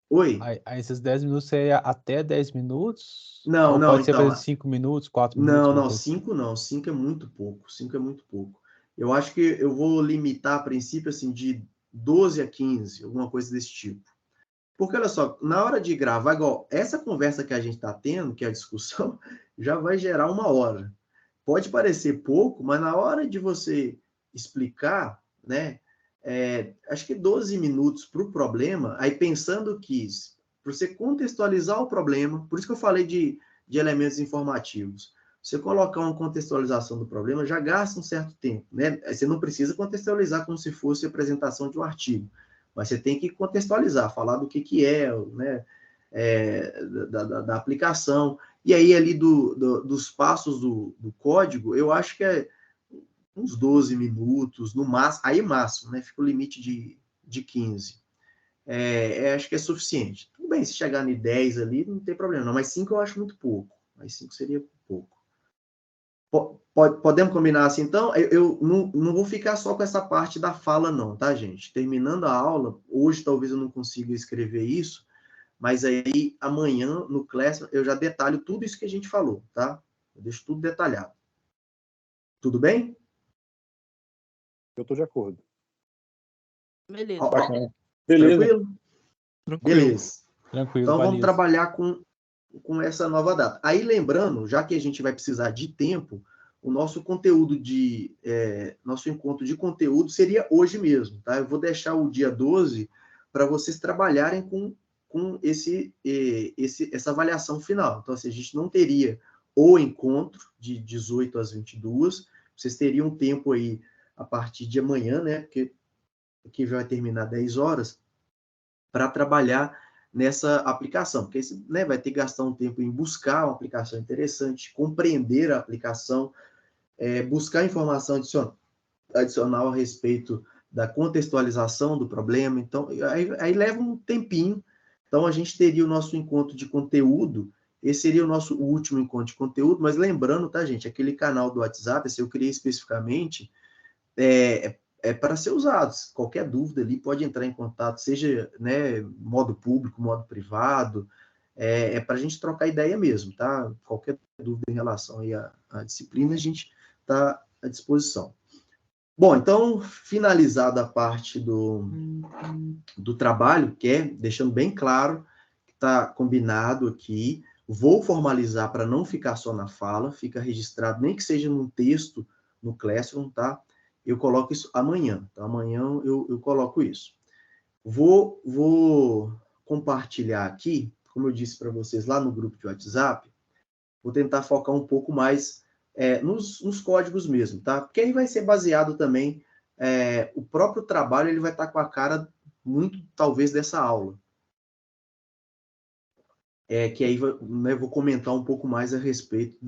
Oi? aí esses 10 minutos seria até 10 minutos? Não, Ou não, pode ser, por exemplo, então. 5 minutos, 4 minutos, Não, alguma não, coisa assim? 5 não. 5 é muito pouco. 5 é muito pouco. Eu acho que eu vou limitar a princípio assim de 12 a 15, alguma coisa desse tipo. Porque, olha só, na hora de gravar, igual essa conversa que a gente está tendo, que é a discussão, já vai gerar uma hora. Pode parecer pouco, mas na hora de você explicar, né, acho que 12 minutos para o problema, aí pensando que, para você contextualizar o problema, por isso que eu falei de elementos informativos, você colocar uma contextualização do problema já gasta um certo tempo, né? Você não precisa contextualizar como se fosse a apresentação de um artigo, mas você tem que contextualizar, falar do que é, né, da aplicação, e aí ali dos passos do código, eu acho que é uns 12 minutos, no máximo, aí máximo, né, fica o limite de 15. Acho que é suficiente. Tudo bem, se chegar em 10 ali, não tem problema, não, mas 5 eu acho muito pouco, mas 5 seria pouco. Podemos combinar assim, então? Eu não vou ficar só com essa parte da fala, não, tá, gente? Terminando a aula, hoje talvez eu não consiga escrever isso, mas aí amanhã, no Classroom, eu já detalho tudo isso que a gente falou, tá? Eu deixo tudo detalhado. Tudo bem? Eu tô de acordo. Beleza. Bacana. Beleza. Tranquilo? Tranquilo. Beleza. Tranquilo, Então vamos valeu. trabalhar com essa nova data. Aí lembrando, já que a gente vai precisar de tempo, o nosso conteúdo nosso encontro de conteúdo seria hoje mesmo, tá? Eu vou deixar o dia 12 para vocês trabalharem com essa avaliação final. Então, assim, a gente não teria o encontro de 18 às 22, vocês teriam um tempo aí a partir de amanhã, né? Porque aqui vai terminar 10 horas, para trabalhar nessa aplicação, porque né, vai ter que gastar um tempo em buscar uma aplicação interessante, compreender a aplicação, buscar informação adicional a respeito da contextualização do problema. Então, aí leva um tempinho. Então, a gente teria o nosso encontro de conteúdo, esse seria o nosso último encontro de conteúdo, mas lembrando, tá, gente, aquele canal do WhatsApp, esse eu criei especificamente, para ser usado. Qualquer dúvida ali pode entrar em contato, seja, né, modo público, modo privado, para a gente trocar ideia mesmo, tá? Qualquer dúvida em relação aí à disciplina, a gente está à disposição. Bom, então, finalizada a parte do trabalho, que deixando bem claro que está combinado aqui, vou formalizar para não ficar só na fala, fica registrado, nem que seja num texto no Classroom, tá? Eu coloco isso amanhã, tá? Amanhã eu coloco isso. Vou compartilhar aqui, como eu disse para vocês lá no grupo de WhatsApp, vou tentar focar um pouco mais nos códigos mesmo, tá? Porque aí vai ser baseado também, o próprio trabalho ele vai estar com a cara muito, talvez, dessa aula. Que aí né, vou comentar um pouco mais a respeito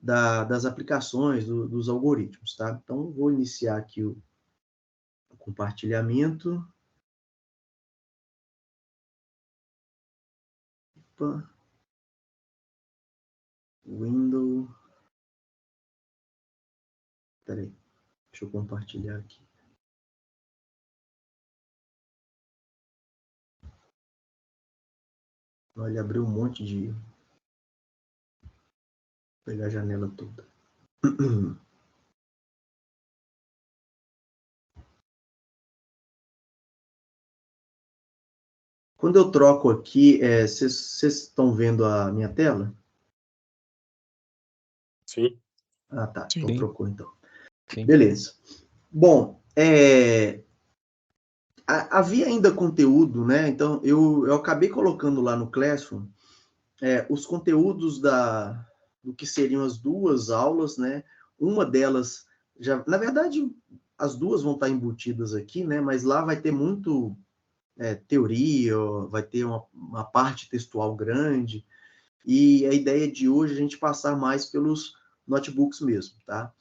das aplicações, dos algoritmos, tá? Então, vou iniciar aqui o compartilhamento. Opa. Windows. Peraí, deixa eu compartilhar aqui. Olha, abriu um monte de... Vou pegar a janela toda. Quando eu troco aqui, vocês estão vendo a minha tela? Sim. Ah, tá. Sim. Então trocou, então. Sim. Beleza. Bom, havia ainda conteúdo, né? Então, eu acabei colocando lá no Classroom os conteúdos do que seriam as duas aulas, né? Uma delas, na verdade, as duas vão estar embutidas aqui, né? Mas lá vai ter muito teoria, vai ter uma parte textual grande, e a ideia de hoje é a gente passar mais pelos notebooks mesmo, tá?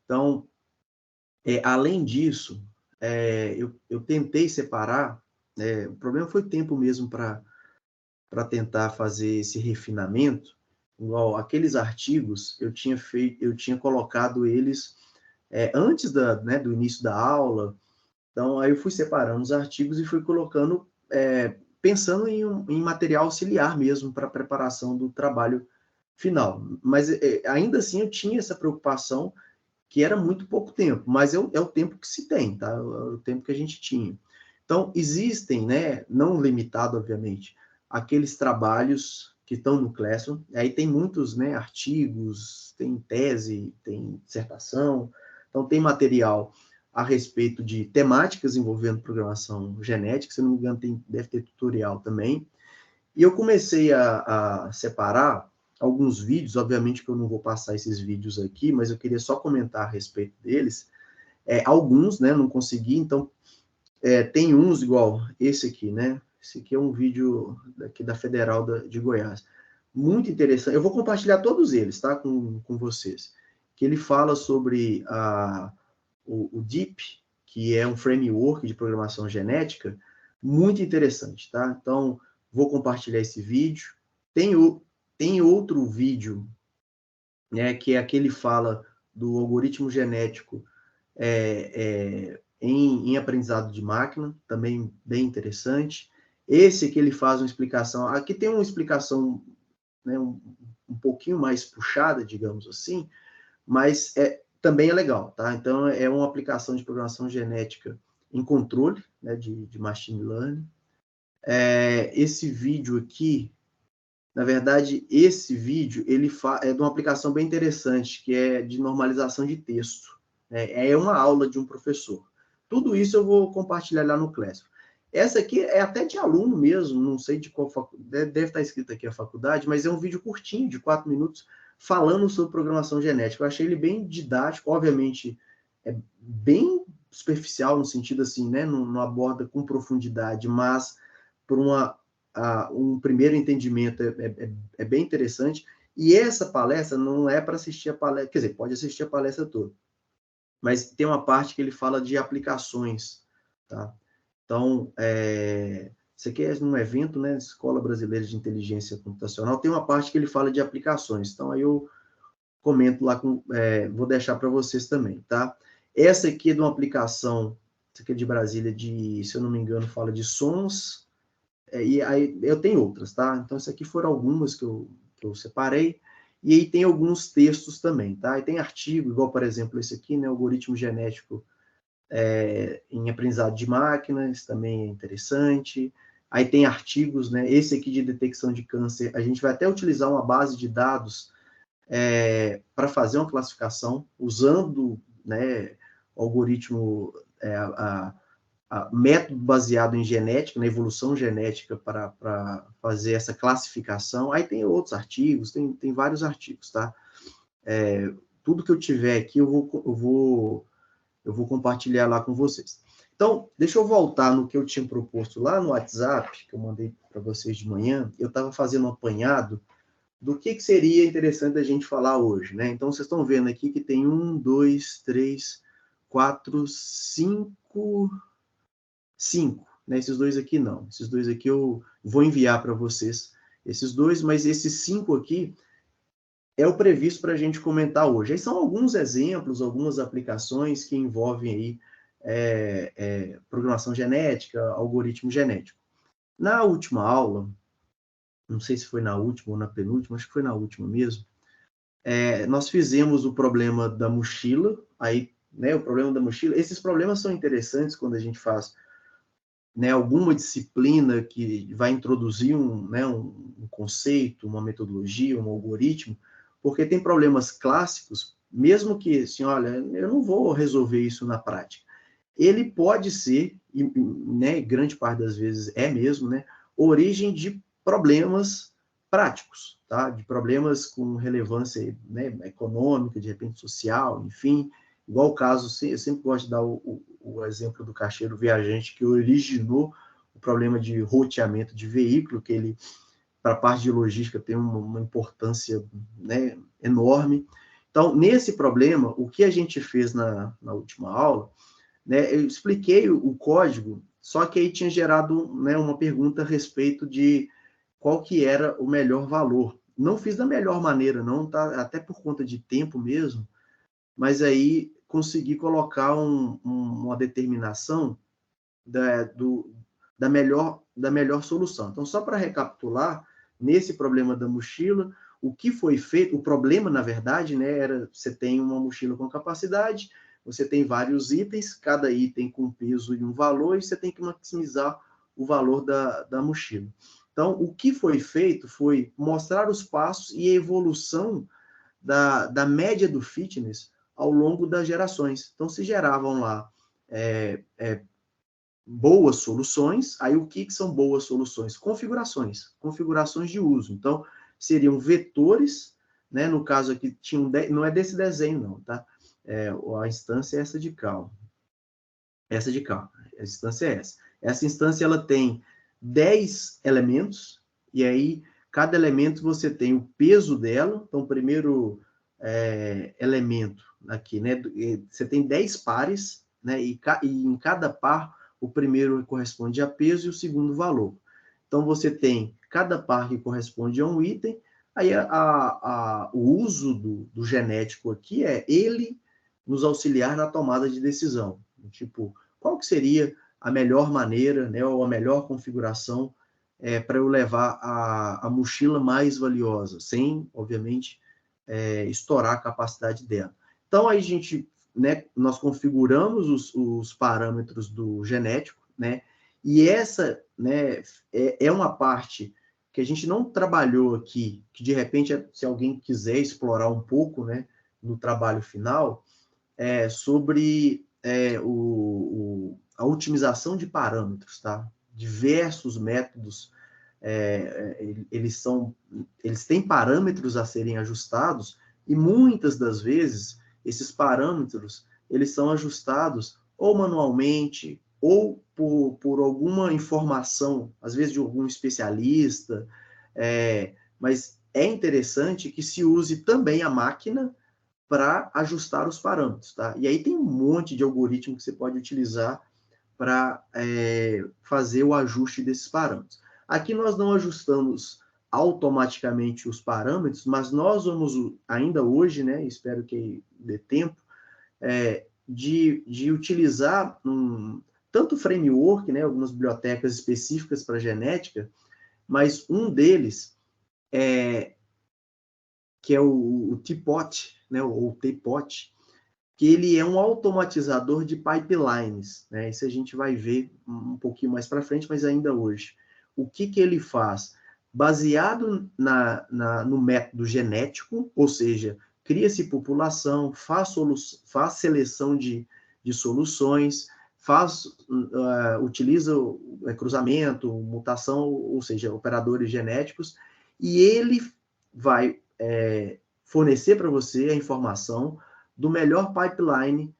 Então, além disso, eu tentei separar, o problema foi tempo mesmo para tentar fazer esse refinamento. Igual aqueles artigos, eu tinha colocado eles antes do início da aula. Então, aí eu fui separando os artigos e fui colocando, pensando em material auxiliar mesmo para a preparação do trabalho final. Mas ainda assim eu tinha essa preocupação, que era muito pouco tempo, mas é o tempo que se tem, tá? É o tempo que a gente tinha. Então, existem, né, não limitado, obviamente, aqueles trabalhos que estão no Classroom, aí tem muitos, né, artigos, tem tese, tem dissertação, então tem material a respeito de temáticas envolvendo programação genética, se não me engano deve ter tutorial também, e eu comecei a separar alguns vídeos, obviamente que eu não vou passar esses vídeos aqui, mas eu queria só comentar a respeito deles, alguns, né, não consegui, então tem uns igual esse aqui, né, esse aqui é um vídeo daqui da Federal de Goiás, muito interessante, eu vou compartilhar todos eles, tá, com vocês, que ele fala sobre o DEEP, que é um framework de programação genética, muito interessante, tá? Então, vou compartilhar esse vídeo. Tem outro vídeo, né, que é aquele que fala do algoritmo genético em aprendizado de máquina, também bem interessante. Esse que ele faz uma explicação, aqui tem uma explicação, né, um pouquinho mais puxada, digamos assim, mas também é legal, tá? Então, é uma aplicação de programação genética em controle, né, de machine learning. Esse vídeo aqui, na verdade, esse vídeo ele é de uma aplicação bem interessante, que é de normalização de texto. É uma aula de um professor. Tudo isso eu vou compartilhar lá no Classroom. Essa aqui é até de aluno mesmo, não sei de qual faculdade, deve estar escrito aqui a faculdade, mas é um vídeo curtinho, de 4 minutos, falando sobre programação genética. Eu achei ele bem didático, obviamente é bem superficial no sentido assim, né, não aborda com profundidade, mas por um primeiro entendimento é bem interessante. E essa palestra não é para assistir a palestra, quer dizer, pode assistir a palestra toda, mas tem uma parte que ele fala de aplicações, tá? Então, isso aqui é um evento, né, Escola Brasileira de Inteligência Computacional, tem uma parte que ele fala de aplicações, então aí eu comento lá, vou deixar para vocês também, tá? Essa aqui é de uma aplicação, essa aqui é de Brasília, se eu não me engano, fala de sons, e aí eu tenho outras, tá? Então, essas aqui foram algumas que eu separei, e aí tem alguns textos também, tá? E tem artigo, igual, por exemplo, esse aqui, né, algoritmo genético em aprendizado de máquinas, também é interessante. Aí tem artigos, né? Esse aqui de detecção de câncer, a gente vai até utilizar uma base de dados para fazer uma classificação, usando, né, o algoritmo, método baseado em genética, na evolução genética, para fazer essa classificação. Aí tem outros artigos, tem vários artigos, tá? Tudo que eu tiver aqui, eu vou compartilhar lá com vocês. Então, deixa eu voltar no que eu tinha proposto lá no WhatsApp, que eu mandei para vocês de manhã. Eu estava fazendo um apanhado do que seria interessante a gente falar hoje, né? Então, vocês estão vendo aqui que tem 1, 2, 3, 4, 5, né? Esses dois aqui não. Esses dois aqui eu vou enviar para vocês, esses dois, mas esses 5 aqui é o previsto para a gente comentar hoje. Aí são alguns exemplos, algumas aplicações que envolvem aí programação genética, algoritmo genético. Na última aula, não sei se foi na última ou na penúltima, acho que foi na última mesmo, nós fizemos o problema da mochila, aí, né, o problema da mochila, esses problemas são interessantes quando a gente faz, né, alguma disciplina que vai introduzir um conceito, uma metodologia, um algoritmo, porque tem problemas clássicos, mesmo que, assim, olha, eu não vou resolver isso na prática. Ele pode ser, né, grande parte das vezes é mesmo, né, origem de problemas práticos, tá? De problemas com relevância, né, econômica, de repente social, enfim, igual o caso, eu sempre gosto de dar o exemplo do caixeiro viajante que originou o problema de roteamento de veículo, que ele, para a parte de logística, tem uma importância, né, enorme. Então, nesse problema, o que a gente fez na última aula, né, eu expliquei o código, só que aí tinha gerado, né, uma pergunta a respeito de qual que era o melhor valor. Não fiz da melhor maneira, não, tá? Até por conta de tempo mesmo, mas aí consegui colocar uma determinação da melhor solução. Então, só para recapitular, nesse problema da mochila, o que foi feito, o problema, na verdade, né, era você tem uma mochila com capacidade, você tem vários itens, cada item com peso e um valor, e você tem que maximizar o valor da mochila. Então, o que foi feito foi mostrar os passos e a evolução da média do fitness ao longo das gerações. Então, se geravam lá boas soluções. Aí, o que são boas soluções? Configurações de uso. Então, seriam vetores, né? No caso aqui, não é desse desenho, não, tá? A instância é essa de cá. Essa de cá. A instância é essa. Essa instância, ela tem 10 elementos, e aí, cada elemento você tem o peso dela. Então, o primeiro elemento aqui, né? Você tem 10 pares, né? E em cada par, o primeiro corresponde a peso e o segundo valor. Então, você tem cada par que corresponde a um item. Aí, o uso do genético aqui é ele nos auxiliar na tomada de decisão. Tipo, qual que seria a melhor maneira, né, ou a melhor configuração para eu levar a mochila mais valiosa, sem, obviamente, estourar a capacidade dela. Então, aí né, nós configuramos os parâmetros do genético, né, e essa, né, é uma parte que a gente não trabalhou aqui, que de repente, se alguém quiser explorar um pouco, né, no trabalho final, sobre a otimização de parâmetros, tá? Diversos métodos, eles têm parâmetros a serem ajustados, e muitas das vezes, esses parâmetros, eles são ajustados ou manualmente, ou por alguma informação, às vezes de algum especialista, mas é interessante que se use também a máquina para ajustar os parâmetros, tá? E aí tem um monte de algoritmo que você pode utilizar para fazer o ajuste desses parâmetros. Aqui nós não ajustamos automaticamente os parâmetros, mas nós vamos, ainda hoje, né, espero que dê tempo, de utilizar tanto framework, né, algumas bibliotecas específicas para genética, mas um deles que é o Teapot, né, ou Teapot, que ele é um automatizador de pipelines, né? Isso a gente vai ver um pouquinho mais para frente, mas ainda hoje. O que ele faz? Baseado no método genético, ou seja, cria-se população, faz seleção de soluções, utiliza cruzamento, mutação, ou seja, operadores genéticos, e ele vai fornecer para você a informação do melhor pipeline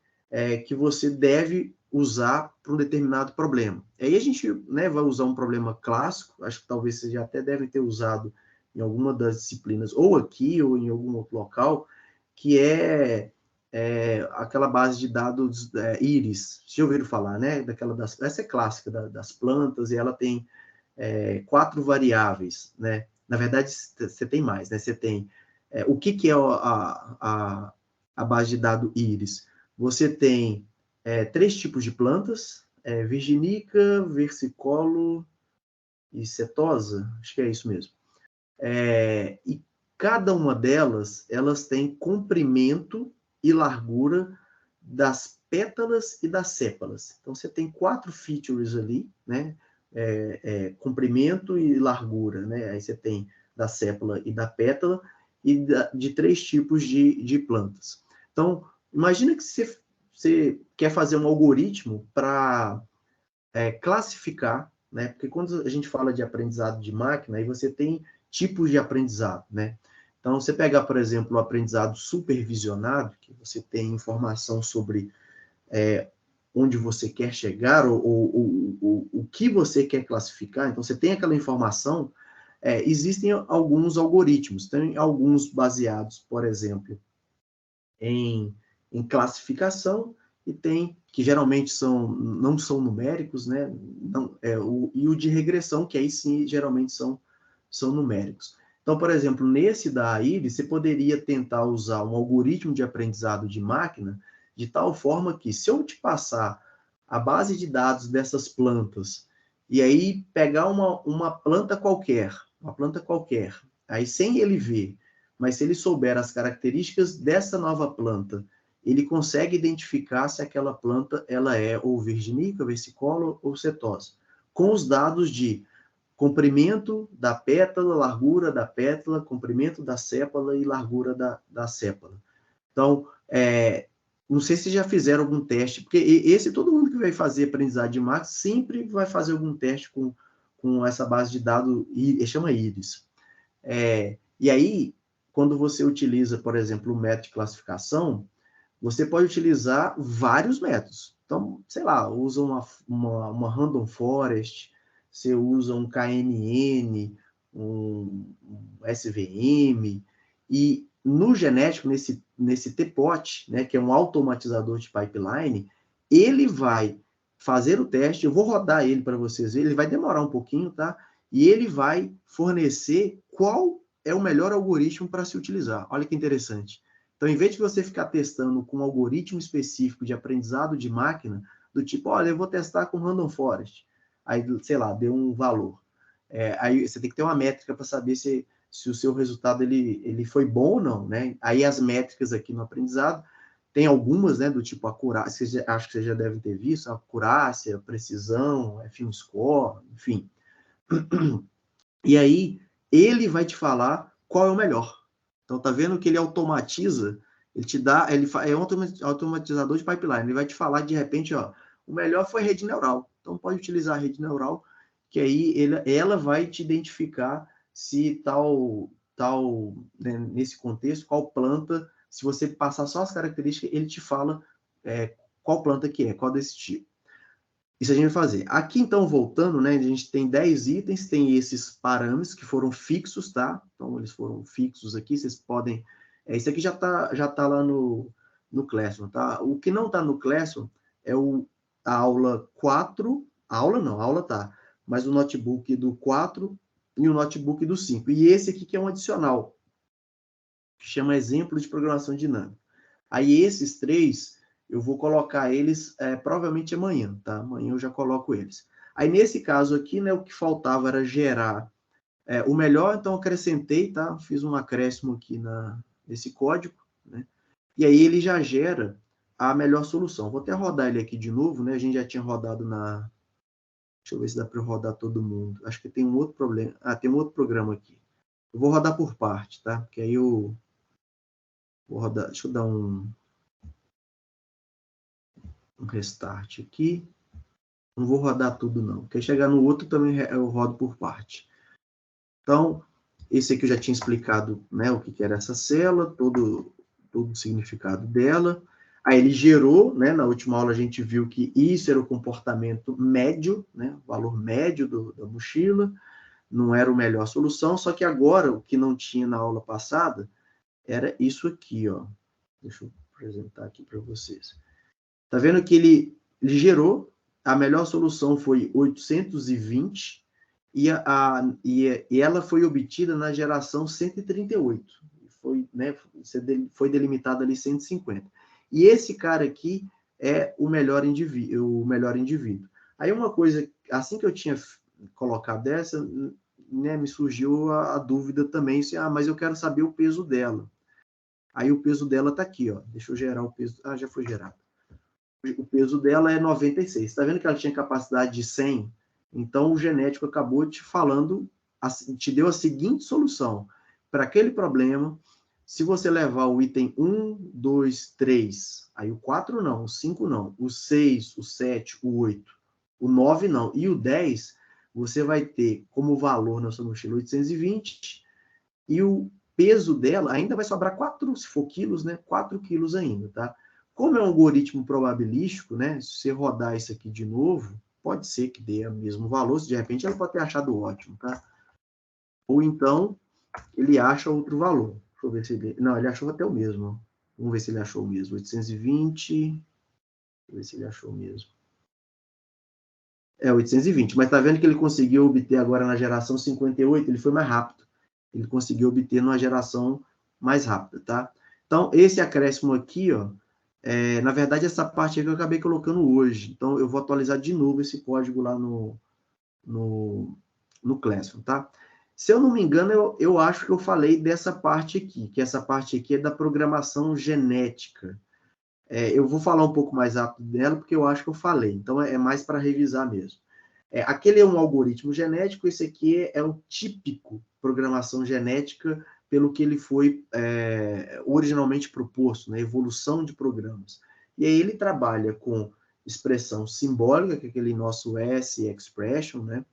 que você deve usar para um determinado problema. Aí a gente, né, vai usar um problema clássico, acho que talvez vocês já até devem ter usado em alguma das disciplinas, ou aqui, ou em algum outro local, que é aquela base de dados íris. Vocês já ouviram falar, né? Essa é clássica das plantas, e ela tem 4 variáveis, né? Na verdade, você tem mais, né? Você tem o que é a base de dados íris. Você tem 3 tipos de plantas, virginica, versicolo e setosa, acho que é isso mesmo. E cada uma delas, elas têm comprimento e largura das pétalas e das sépalas. Então, você tem 4 features ali, né? Comprimento e largura, né? Aí você tem da sépala e da pétala, e de 3 tipos de plantas. Então, imagina que você quer fazer um algoritmo para classificar, né? Porque quando a gente fala de aprendizado de máquina, aí você tem tipos de aprendizado, né? Então, você pegar, por exemplo, o aprendizado supervisionado, que você tem informação sobre onde você quer chegar ou o que você quer classificar, então você tem aquela informação, existem alguns algoritmos, tem alguns baseados, por exemplo, em classificação, e tem, que geralmente não são numéricos, né? E o de regressão, que aí sim, geralmente são numéricos. Então, por exemplo, nesse da IRIS, você poderia tentar usar um algoritmo de aprendizado de máquina de tal forma que, se eu te passar a base de dados dessas plantas, e aí pegar uma planta qualquer, aí sem ele ver, mas se ele souber as características dessa nova planta, ele consegue identificar se aquela planta ela é ou virginícola, versicolor ou setosa, com os dados de comprimento da pétala, largura da pétala, comprimento da sépala e largura da sépala. Então, não sei se já fizeram algum teste, porque todo mundo que vai fazer aprendizado de máquina sempre vai fazer algum teste com essa base de dados, chama IRIS. E aí, quando você utiliza, por exemplo, o método de classificação, você pode utilizar vários métodos. Então, sei lá, usa uma Random Forest, você usa um KNN, um SVM, e no genético, nesse TPOT, né, que é um automatizador de pipeline, ele vai fazer o teste, eu vou rodar ele para vocês verem, ele vai demorar um pouquinho, tá? E ele vai fornecer qual é o melhor algoritmo para se utilizar. Olha que interessante. Então, em vez de você ficar testando com um algoritmo específico de aprendizado de máquina, do tipo, olha, eu vou testar com Random Forest, aí, sei lá, deu um valor. Aí você tem que ter uma métrica para saber se o seu resultado ele foi bom ou não, né? Aí as métricas aqui no aprendizado, tem algumas, né, do tipo acurácia, acho que vocês já devem ter visto, acurácia, precisão, F1 score, enfim. E aí, ele vai te falar qual é o melhor. Então, tá vendo que ele automatiza, ele te dá, é um automatizador de pipeline, ele vai te falar de repente, ó, o melhor foi rede neural. Então, pode utilizar a rede neural, que aí ela vai te identificar se tal né, nesse contexto, qual planta, se você passar só as características, ele te fala qual planta que é, qual desse tipo. Isso a gente vai fazer. Aqui, então, voltando, né, a gente tem 10 itens, tem esses parâmetros que foram fixos, tá? Então, eles foram fixos aqui, vocês podem... isso aqui já tá lá no Classroom, tá? O que não tá no Classroom é a aula 4, a aula tá, mas o notebook do 4 e o notebook do 5. E esse aqui que é um adicional, que chama Exemplo de Programação Dinâmica. Aí, esses 3... eu vou colocar eles provavelmente amanhã, tá? Amanhã eu já coloco eles. Aí, nesse caso aqui, né, o que faltava era gerar o melhor, então acrescentei, tá? Fiz um acréscimo aqui nesse código, né? E aí ele já gera a melhor solução. Vou até rodar ele aqui de novo, né? A gente já tinha rodado Deixa eu ver se dá para rodar todo mundo. Acho que tem um outro problema. Tem um outro programa aqui. Eu vou rodar por parte, tá? Porque aí eu vou rodar... Deixa eu dar um restart aqui. Não vou rodar tudo, não. Quer chegar no outro, também eu rodo por parte. Então, esse aqui eu já tinha explicado, né, o que era essa célula, todo o significado dela. Aí ele gerou, né, na última aula a gente viu que isso era o comportamento médio, né, o valor médio da mochila, não era a melhor solução, só que agora, o que não tinha na aula passada, era isso aqui, ó. Deixa eu apresentar aqui para vocês. Tá vendo que ele gerou, a melhor solução foi 820, e ela foi obtida na geração 138. Foi delimitado ali 150. E esse cara aqui é o melhor indivíduo. Aí uma coisa, assim que eu tinha colocado essa, né, me surgiu a dúvida também, mas eu quero saber o peso dela. Aí o peso dela está aqui, ó. Deixa eu gerar o peso. Já foi gerado. O peso dela é 96. Está vendo que ela tinha capacidade de 100? Então, o genético acabou te falando, te deu a seguinte solução. Para aquele problema, se você levar o item 1, 2, 3, aí o 4 não, o 5 não, o 6, o 7, o 8, o 9 não, e o 10, você vai ter como valor na sua mochila 820, e o peso dela ainda vai sobrar 4, se for quilos, né? 4 quilos ainda, tá? Como é um algoritmo probabilístico, né? Se você rodar isso aqui de novo, pode ser que dê o mesmo valor, se de repente ela pode ter achado ótimo, tá? Ou então, ele acha outro valor. Deixa eu ver se ele... Não, ele achou até o mesmo. Vamos ver se ele achou o mesmo. 820... Deixa eu ver se ele achou o mesmo. É 820, mas tá vendo que ele conseguiu obter agora na geração 58, ele foi mais rápido. Ele conseguiu obter numa geração mais rápida, tá? Então, esse acréscimo aqui, ó, na verdade, essa parte aqui eu acabei colocando hoje. Então, eu vou atualizar de novo esse código lá no Classroom, tá? Se eu não me engano, eu acho que eu falei dessa parte aqui, que essa parte aqui é da programação genética. Eu vou falar um pouco mais rápido dela, porque eu acho que eu falei. Então, é mais para revisar mesmo. Aquele é um algoritmo genético, esse aqui é o típico programação genética pelo que ele foi originalmente proposto, né? Evolução de programas. E aí ele trabalha com expressão simbólica, que é aquele nosso S expression, né?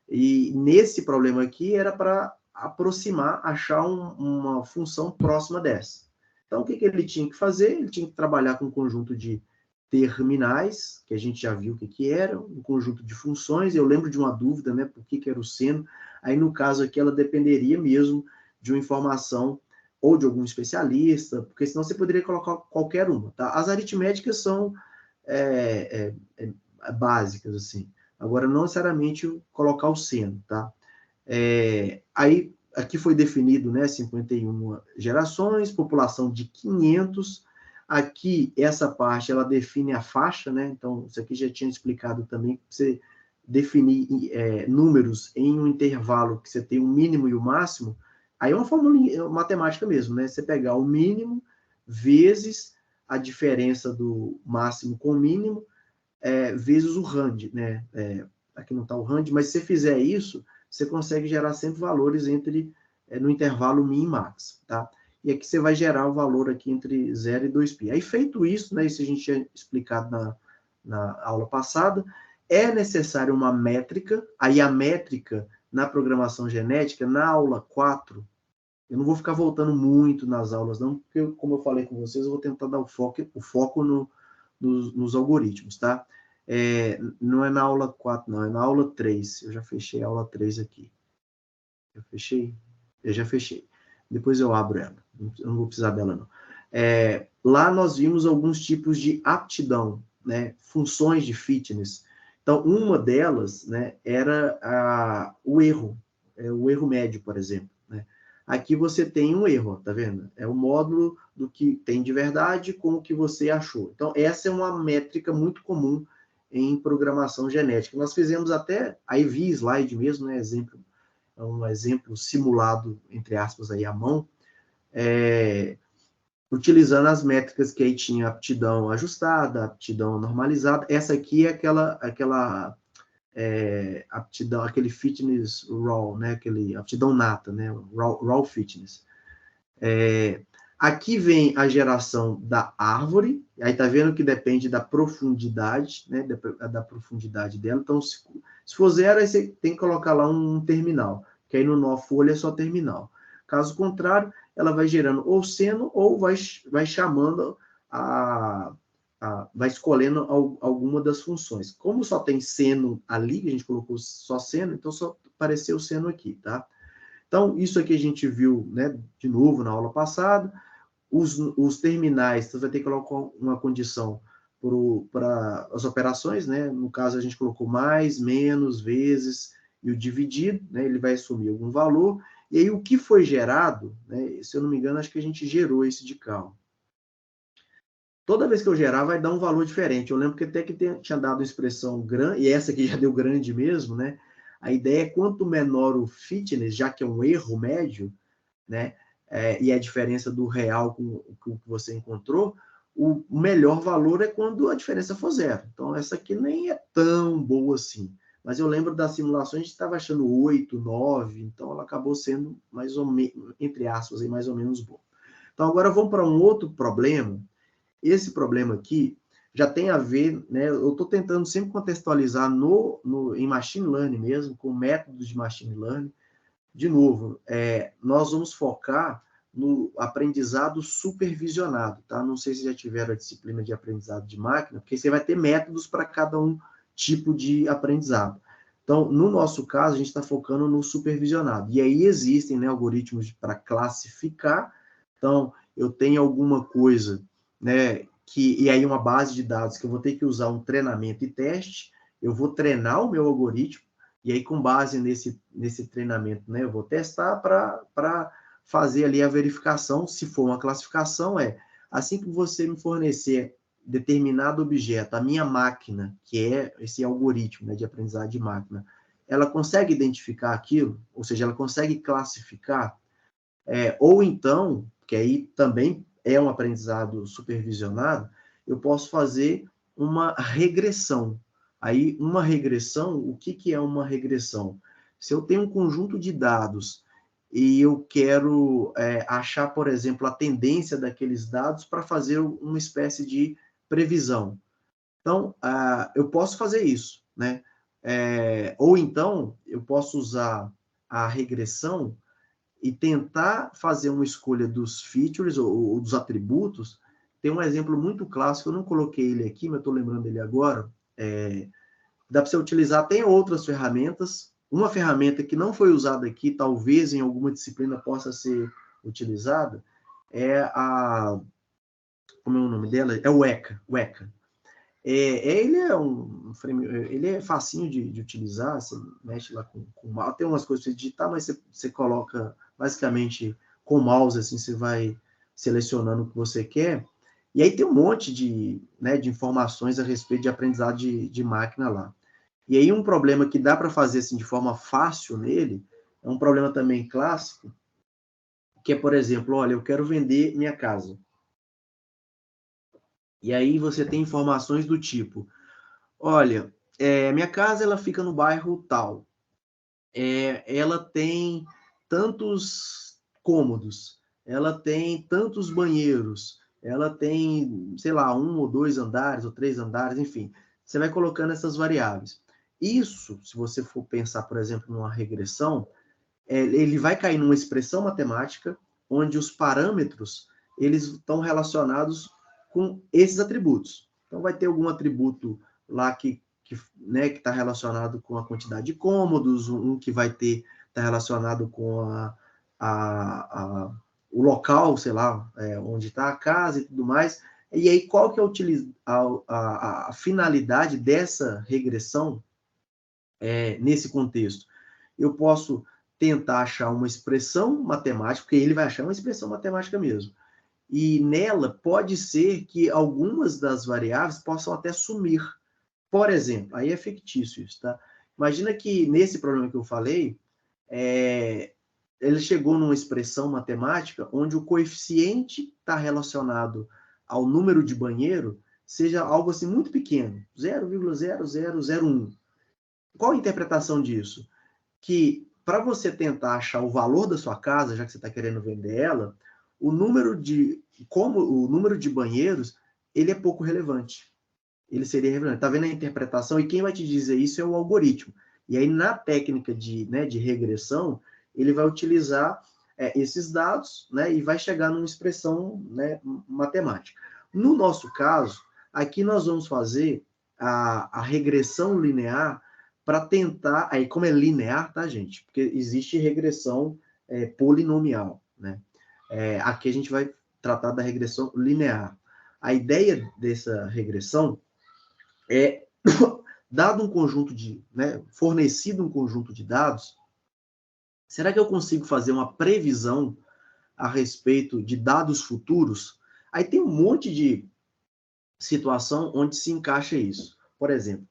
E nesse problema aqui era para aproximar, achar uma função próxima dessa. Então, o que ele tinha que fazer? Ele tinha que trabalhar com um conjunto de terminais, que a gente já viu o que era, um conjunto de funções. Eu lembro de uma dúvida, né? Por que era o seno? Aí, no caso aqui, ela dependeria mesmo de uma informação ou de algum especialista, porque senão você poderia colocar qualquer uma, tá? As aritméticas são básicas, assim. Agora, não necessariamente colocar o seno, tá? Aí, aqui foi definido, né, 51 gerações, população de 500. Aqui, essa parte, ela define a faixa, né? Então, isso aqui já tinha explicado também, você definir números em um intervalo que você tem o mínimo e o máximo, aí é uma fórmula matemática mesmo, né? Você pegar o mínimo vezes a diferença do máximo com o mínimo, vezes o RAND, né? Aqui não está o RAND, mas se você fizer isso, você consegue gerar sempre valores no intervalo min e max, tá? E aqui você vai gerar o valor aqui entre 0 e 2π. Aí, feito isso, né, isso a gente tinha explicado na aula passada, é necessário uma métrica. Aí a métrica na programação genética, na aula 4, eu não vou ficar voltando muito nas aulas, não, porque, como eu falei com vocês, eu vou tentar dar o foco nos algoritmos, tá? Não é na aula 4, não, é na aula 3. Eu já fechei a aula 3 aqui. Eu fechei? Eu já fechei. Depois eu abro ela. Eu não vou precisar dela, não. Lá nós vimos alguns tipos de aptidão, né? Funções de fitness. Então, uma delas, né, era o erro médio, por exemplo, né? Aqui você tem um erro, tá vendo? É o módulo do que tem de verdade com o que você achou. Então, essa é uma métrica muito comum em programação genética. Nós fizemos até, aí vi slide mesmo, né, um exemplo simulado, entre aspas, aí à mão, utilizando as métricas que aí tinha aptidão ajustada, aptidão normalizada. Essa aqui é aquela aptidão, aquele fitness raw, né, aquele aptidão nata, né, raw fitness. Aqui vem a geração da árvore, aí tá vendo que depende da profundidade, né, da profundidade dela. Então, se for 0, aí você tem que colocar lá um terminal, que aí no nó folha é só terminal. Caso contrário, ela vai gerando ou seno ou vai chamando vai escolhendo alguma das funções. Como só tem seno ali, a gente colocou só seno, então só apareceu o seno aqui, tá? Então, isso aqui a gente viu, né, de novo na aula passada. Os terminais, você vai ter que colocar uma condição para as operações, né? No caso, a gente colocou mais, menos, vezes, e o dividido, né? Ele vai assumir algum valor. E aí, o que foi gerado, né? Se eu não me engano, acho que a gente gerou esse de calma. Toda vez que eu gerar, vai dar um valor diferente. Eu lembro que até que tinha dado uma expressão grande, e essa aqui já deu grande mesmo, né? A ideia é quanto menor o fitness, já que é um erro médio, né? E a diferença do real com o que você encontrou, o melhor valor é quando a diferença for 0. Então, essa aqui nem é tão boa assim. Mas eu lembro das simulações, a gente estava achando 8, 9, então ela acabou sendo mais ou menos, entre aspas, mais ou menos boa. Então, agora vamos para um outro problema. Esse problema aqui já tem a ver, né? Eu estou tentando sempre contextualizar em machine learning mesmo, com métodos de machine learning, de novo, nós vamos focar no aprendizado supervisionado, tá? Não sei se já tiveram a disciplina de aprendizado de máquina, porque você vai ter métodos para cada um tipo de aprendizado. Então, no nosso caso, a gente está focando no supervisionado. E aí existem, né, algoritmos para classificar. Então, eu tenho alguma coisa, né, e aí uma base de dados que eu vou ter que usar um treinamento e teste, eu vou treinar o meu algoritmo, e aí com base nesse treinamento, né, eu vou testar para fazer ali a verificação. Se for uma classificação, assim que você me fornecer determinado objeto, a minha máquina, que é esse algoritmo, né, de aprendizado de máquina, ela consegue identificar aquilo, ou seja, ela consegue classificar, ou então, que aí também é um aprendizado supervisionado, eu posso fazer uma regressão. Aí, uma regressão, o que é uma regressão? Se eu tenho um conjunto de dados e eu quero achar, por exemplo, a tendência daqueles dados para fazer uma espécie de previsão. Então, eu posso fazer isso, né? Ou então, eu posso usar a regressão e tentar fazer uma escolha dos features ou dos atributos. Tem um exemplo muito clássico, eu não coloquei ele aqui, mas estou lembrando dele agora. Dá para você utilizar, tem outras ferramentas. Uma ferramenta que não foi usada aqui, talvez em alguma disciplina possa ser utilizada, como é o nome dela? É o ECA. Ele é ele é facinho de utilizar, você mexe lá com o mouse, tem umas coisas para digitar, mas você coloca basicamente com o mouse, assim, você vai selecionando o que você quer, e aí tem um monte de informações a respeito de aprendizado de máquina lá. E aí um problema que dá para fazer assim, de forma fácil nele, é um problema também clássico, que é, por exemplo, olha, eu quero vender minha casa. E aí você tem informações do tipo, olha, minha casa ela fica no bairro tal. Ela tem tantos cômodos, ela tem tantos banheiros, ela tem, sei lá, 1 ou 2 andares, ou 3 andares, enfim. Você vai colocando essas variáveis. Isso, se você for pensar, por exemplo, numa regressão, ele vai cair numa expressão matemática onde os parâmetros eles estão relacionados com esses atributos. Então, vai ter algum atributo lá que está relacionado com a quantidade de cômodos, um que vai estar relacionado com o local, sei lá, onde está a casa e tudo mais. E aí, qual que é a finalidade dessa regressão nesse contexto? Eu posso tentar achar uma expressão matemática, porque ele vai achar uma expressão matemática mesmo. E nela pode ser que algumas das variáveis possam até sumir. Por exemplo, aí é fictício isso, tá? Imagina que nesse problema que eu falei, ele chegou numa expressão matemática onde o coeficiente está relacionado ao número de banheiro seja algo assim muito pequeno, 0,0001. Qual a interpretação disso? Que para você tentar achar o valor da sua casa, já que você está querendo vender ela, o número de banheiros, ele é pouco relevante. Ele seria relevante. Está vendo a interpretação? E quem vai te dizer isso é o algoritmo. E aí, na técnica de regressão, ele vai utilizar esses dados, né, e vai chegar numa expressão, né, matemática. No nosso caso, aqui nós vamos fazer a regressão linear para tentar, aí como é linear, tá, gente? Porque existe regressão polinomial, né? Aqui a gente vai tratar da regressão linear. A ideia dessa regressão é, dado um conjunto fornecido um conjunto de dados, será que eu consigo fazer uma previsão a respeito de dados futuros? Aí tem um monte de situação onde se encaixa isso. Por exemplo,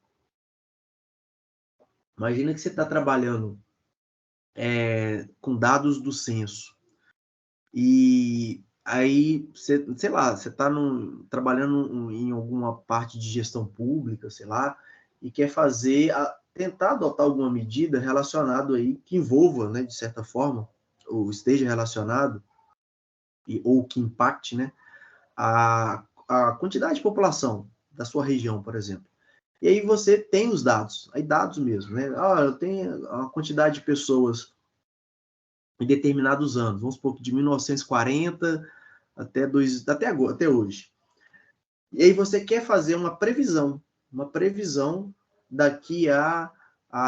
imagina que você está trabalhando com dados do censo. E aí, sei lá, você está trabalhando em alguma parte de gestão pública, sei lá, e quer tentar adotar alguma medida relacionada aí, que envolva, né, de certa forma, ou esteja relacionado, ou que impacte, né, a quantidade de população da sua região, por exemplo. E aí você tem os dados, aí dados mesmo, né? Eu tenho a quantidade de pessoas em determinados anos, vamos supor que de 1940 até hoje. E aí você quer fazer uma previsão daqui a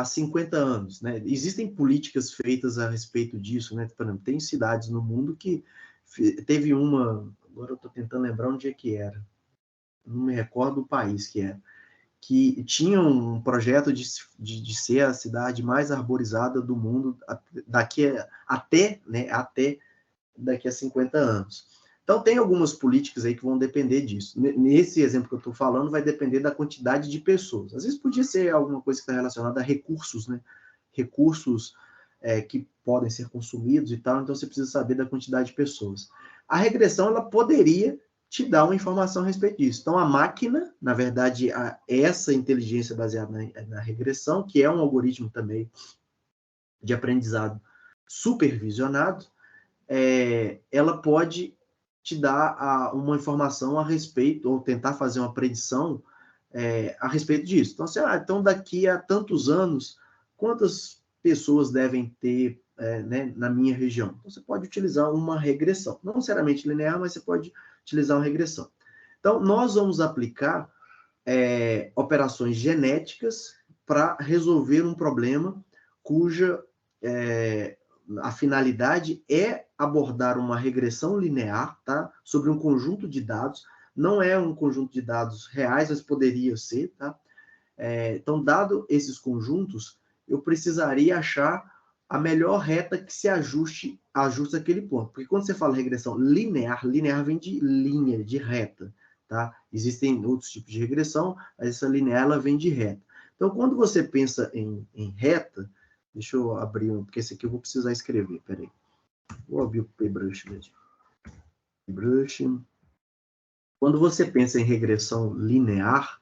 50 anos, né? Existem políticas feitas a respeito disso, né? Por exemplo, tem cidades no mundo que teve uma, agora eu estou tentando lembrar onde é que era, não me recordo o país que era, que tinha um projeto de ser a cidade mais arborizada do mundo até daqui a 50 anos. Então, tem algumas políticas aí que vão depender disso. Nesse exemplo que eu estou falando, vai depender da quantidade de pessoas. Às vezes podia ser alguma coisa que está relacionada a recursos, né? Recursos que podem ser consumidos e tal, então você precisa saber da quantidade de pessoas. A regressão, ela poderia te dar uma informação a respeito disso. Então, a máquina, na verdade, essa inteligência baseada na regressão, que é um algoritmo também de aprendizado supervisionado, ela pode te dar uma informação a respeito, ou tentar fazer uma predição a respeito disso. Então, então daqui a tantos anos, quantas pessoas devem ter né, na minha região? Então, você pode utilizar uma regressão. Não necessariamente linear, mas você pode utilizar uma regressão. Então, nós vamos aplicar operações genéticas para resolver um problema cuja a finalidade é abordar uma regressão linear, tá? Sobre um conjunto de dados. Não é um conjunto de dados reais, mas poderia ser, tá? Então, dado esses conjuntos, eu precisaria achar a melhor reta que se ajuste àquele ponto. Porque quando você fala regressão linear vem de linha, de reta, tá? Existem outros tipos de regressão, mas essa linear ela vem de reta. Então, quando você pensa em reta, deixa eu abrir porque esse aqui eu vou precisar escrever, peraí. Vou abrir o PBrush mesmo. Quando você pensa em regressão linear,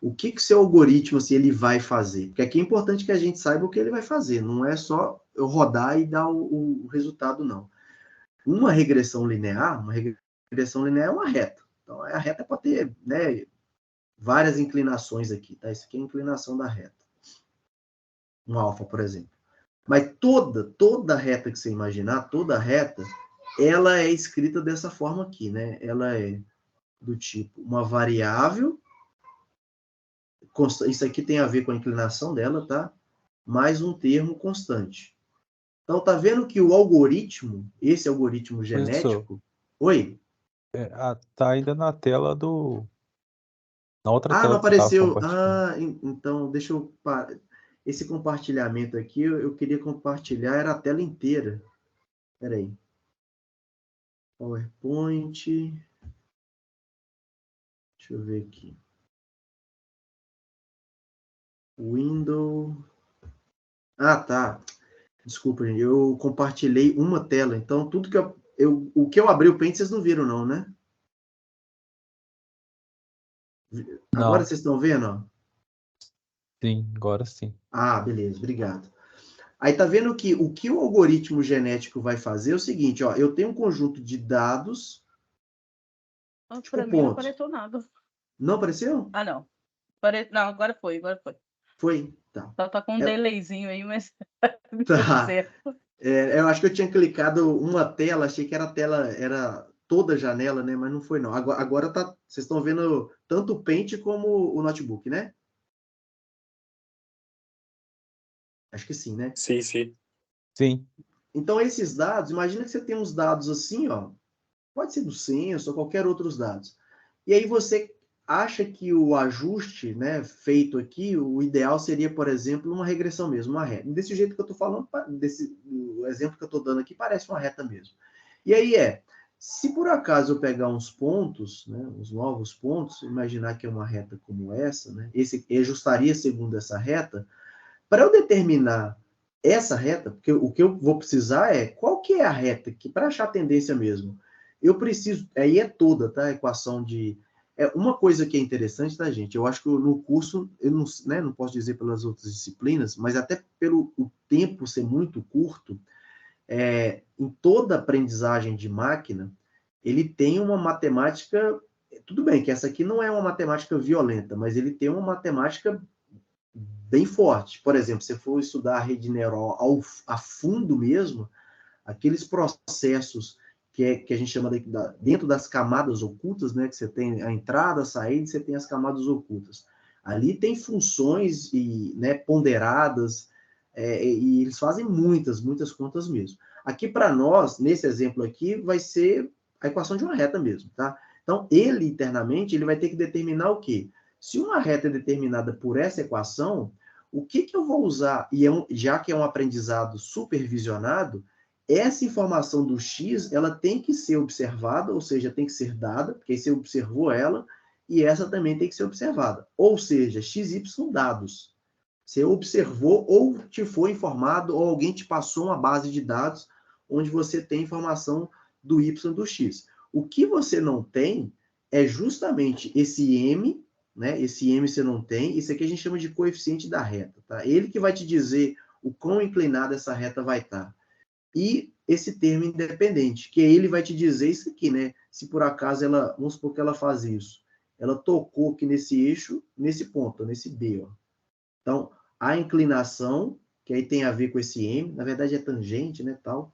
o que seu algoritmo assim, ele vai fazer? Porque aqui é importante que a gente saiba o que ele vai fazer, não é só eu rodar e dar o resultado, não. Uma regressão linear é uma reta. Então, a reta pode ter, né, várias inclinações aqui, tá? Isso aqui é a inclinação da reta. Um alfa, por exemplo. Mas toda reta que você imaginar, toda reta, ela é escrita dessa forma aqui, né? Ela é do tipo uma variável, isso aqui tem a ver com a inclinação dela, tá? Mais um termo constante. Então, tá vendo que o algoritmo, esse algoritmo genético... Oi? Tá ainda na tela na outra tela não que você estava apareceu. compartilhando. Então, deixa eu... Esse compartilhamento aqui, eu queria compartilhar, era a tela inteira. Espera aí. PowerPoint. Deixa eu ver aqui. Windows. Tá. Desculpa, gente. Eu compartilhei uma tela. Então, tudo que o que eu abri o Paint, vocês não viram, não, né? Agora Não. vocês estão vendo, ó? Sim, agora sim. Beleza, obrigado. Aí tá vendo que o que o algoritmo genético vai fazer é o seguinte, ó, eu tenho um conjunto de dados. Para mim não apareceu nada. Não apareceu? Não. Não, agora foi. Foi? Tá. Só tá com um delayzinho aí, mas tá. Eu acho que eu tinha clicado uma tela, achei que era toda a janela, né? Mas não foi, não. Agora tá. Vocês estão vendo tanto o Paint como o notebook, né? Acho que sim, né? Sim. Sim. Então, esses dados, imagina que você tem uns dados assim, ó. Pode ser do censo ou qualquer outros dados. E aí você acha que o ajuste, né, feito aqui, o ideal seria, por exemplo, uma regressão mesmo, uma reta. Desse jeito que eu estou falando, o exemplo que eu estou dando aqui parece uma reta mesmo. E aí se por acaso eu pegar uns pontos, né, uns novos pontos, imaginar que é uma reta como essa, né, esse ajustaria segundo essa reta, para eu determinar essa reta, porque o que eu vou precisar qual que é a reta, que para achar a tendência mesmo, eu preciso, aí é toda, tá, a equação de... uma coisa que é interessante, tá, gente? Eu acho que no curso, eu não posso dizer pelas outras disciplinas, mas até pelo o tempo ser muito curto, em toda aprendizagem de máquina, ele tem uma matemática... Tudo bem que essa aqui não é uma matemática violenta, mas ele tem uma matemática bem forte. Por exemplo, se for estudar a rede neural a fundo mesmo, aqueles processos que a gente chama dentro das camadas ocultas, né, que você tem a entrada, a saída, você tem as camadas ocultas. Ali tem funções né, ponderadas, e eles fazem muitas contas mesmo. Aqui para nós, nesse exemplo aqui, vai ser a equação de uma reta mesmo, tá? Então, ele internamente, ele vai ter que determinar o quê? Se uma reta é determinada por essa equação, o que eu vou usar? E já que é um aprendizado supervisionado, essa informação do x, ela tem que ser observada, ou seja, tem que ser dada, porque aí você observou ela, e essa também tem que ser observada. Ou seja, x, y dados. Você observou ou te foi informado, ou alguém te passou uma base de dados onde você tem informação do y e do x. O que você não tem é justamente esse m, né? Esse m você não tem, isso aqui a gente chama de coeficiente da reta, tá? Ele que vai te dizer o quão inclinada essa reta vai estar. E esse termo independente, que ele vai te dizer isso aqui, né? Se por acaso ela, vamos supor que ela faz isso, ela tocou aqui nesse eixo, nesse ponto, nesse B, ó. Então, a inclinação, que aí tem a ver com esse M, na verdade é tangente, né, tal,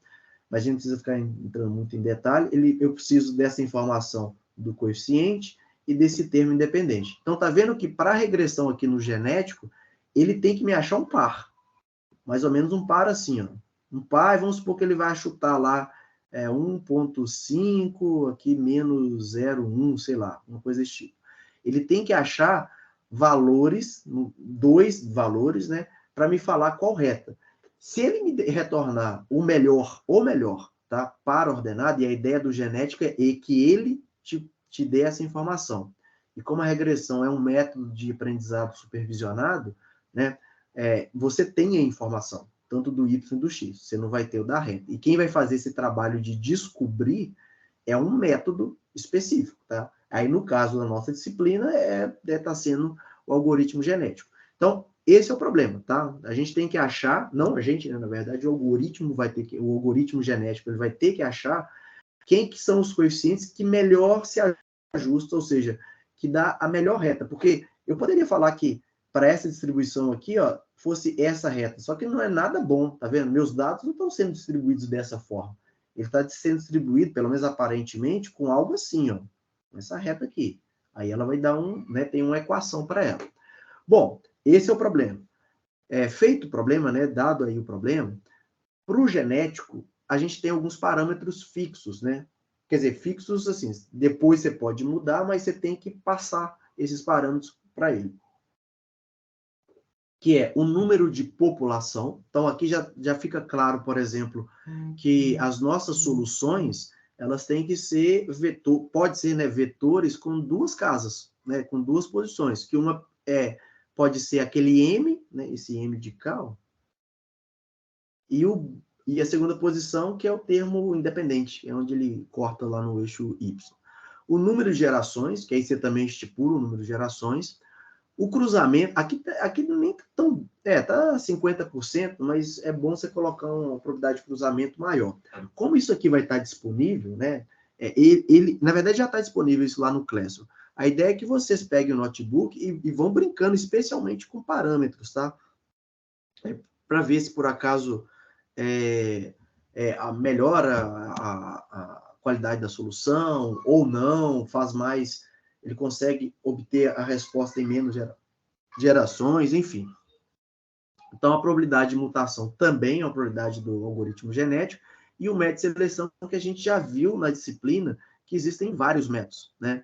mas a gente não precisa ficar entrando muito em detalhe, eu preciso dessa informação do coeficiente e desse termo independente. Então, tá vendo que para a regressão aqui no genético, ele tem que me achar um par, mais ou menos um par assim, ó. Um par, vamos supor que ele vai chutar lá 1.5, aqui menos 0,1, sei lá, uma coisa desse tipo. Ele tem que achar valores, 2 valores, né, para me falar qual reta. Se ele me retornar o melhor, tá, para ordenado, e a ideia do genética é que ele te dê essa informação. E como a regressão é um método de aprendizado supervisionado, né, você tem a informação, tanto do y e do x, você não vai ter o da reta. E quem vai fazer esse trabalho de descobrir é um método específico, tá? Aí, no caso da nossa disciplina, tá sendo o algoritmo genético. Então, esse é o problema, tá? A gente tem que achar, não a gente, né, na verdade, o algoritmo genético, ele vai ter que achar quem que são os coeficientes que melhor se ajustam, ou seja, que dá a melhor reta. Porque eu poderia falar que para essa distribuição aqui, ó, fosse essa reta, só que não é nada bom, tá vendo? Meus dados não estão sendo distribuídos dessa forma. Ele está sendo distribuído, pelo menos aparentemente, com algo assim, ó, essa reta aqui. Aí ela vai dar né, tem uma equação para ela. Bom, esse é o problema. Feito o problema, né, dado aí o problema, para o genético, a gente tem alguns parâmetros fixos, né? Quer dizer, fixos assim, depois você pode mudar, mas você tem que passar esses parâmetros para ele. Que é o número de população. Então, aqui já fica claro, por exemplo, que as nossas soluções, elas têm que ser pode ser, né, vetores com duas casas, né, com duas posições, que uma pode ser aquele M, né, esse M de cá, ó, e a segunda posição, que é o termo independente, é onde ele corta lá no eixo Y. O número de gerações, que aí você também estipula o número de gerações. O cruzamento, aqui nem tão... tá 50%, mas é bom você colocar uma probabilidade de cruzamento maior. Como isso aqui vai estar disponível, né? Na verdade, já está disponível isso lá no Classroom. A ideia é que vocês peguem o notebook e vão brincando, especialmente com parâmetros, tá? Para ver se, por acaso, melhora a qualidade da solução ou não, faz mais... Ele consegue obter a resposta em menos gerações, enfim. Então, a probabilidade de mutação também é uma probabilidade do algoritmo genético, e o método de seleção que a gente já viu na disciplina, que existem vários métodos, né?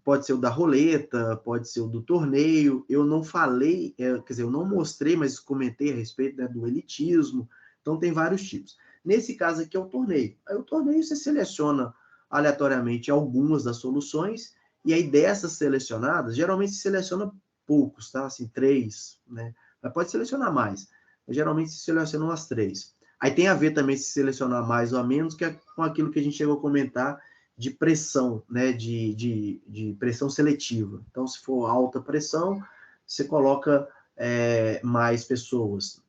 Pode ser o da roleta, pode ser o do torneio. Eu não falei, quer dizer, eu não mostrei, mas comentei a respeito, né, do elitismo. Então, tem vários tipos. Nesse caso aqui é o torneio. Aí o torneio você seleciona aleatoriamente algumas das soluções, e aí dessas selecionadas, geralmente se seleciona poucos, tá? Assim, 3, né? Mas pode selecionar mais. Mas geralmente se seleciona umas 3. Aí tem a ver também se selecionar mais ou menos, que é com aquilo que a gente chegou a comentar de pressão, né? De pressão seletiva. Então, se for alta pressão, você coloca mais pessoas,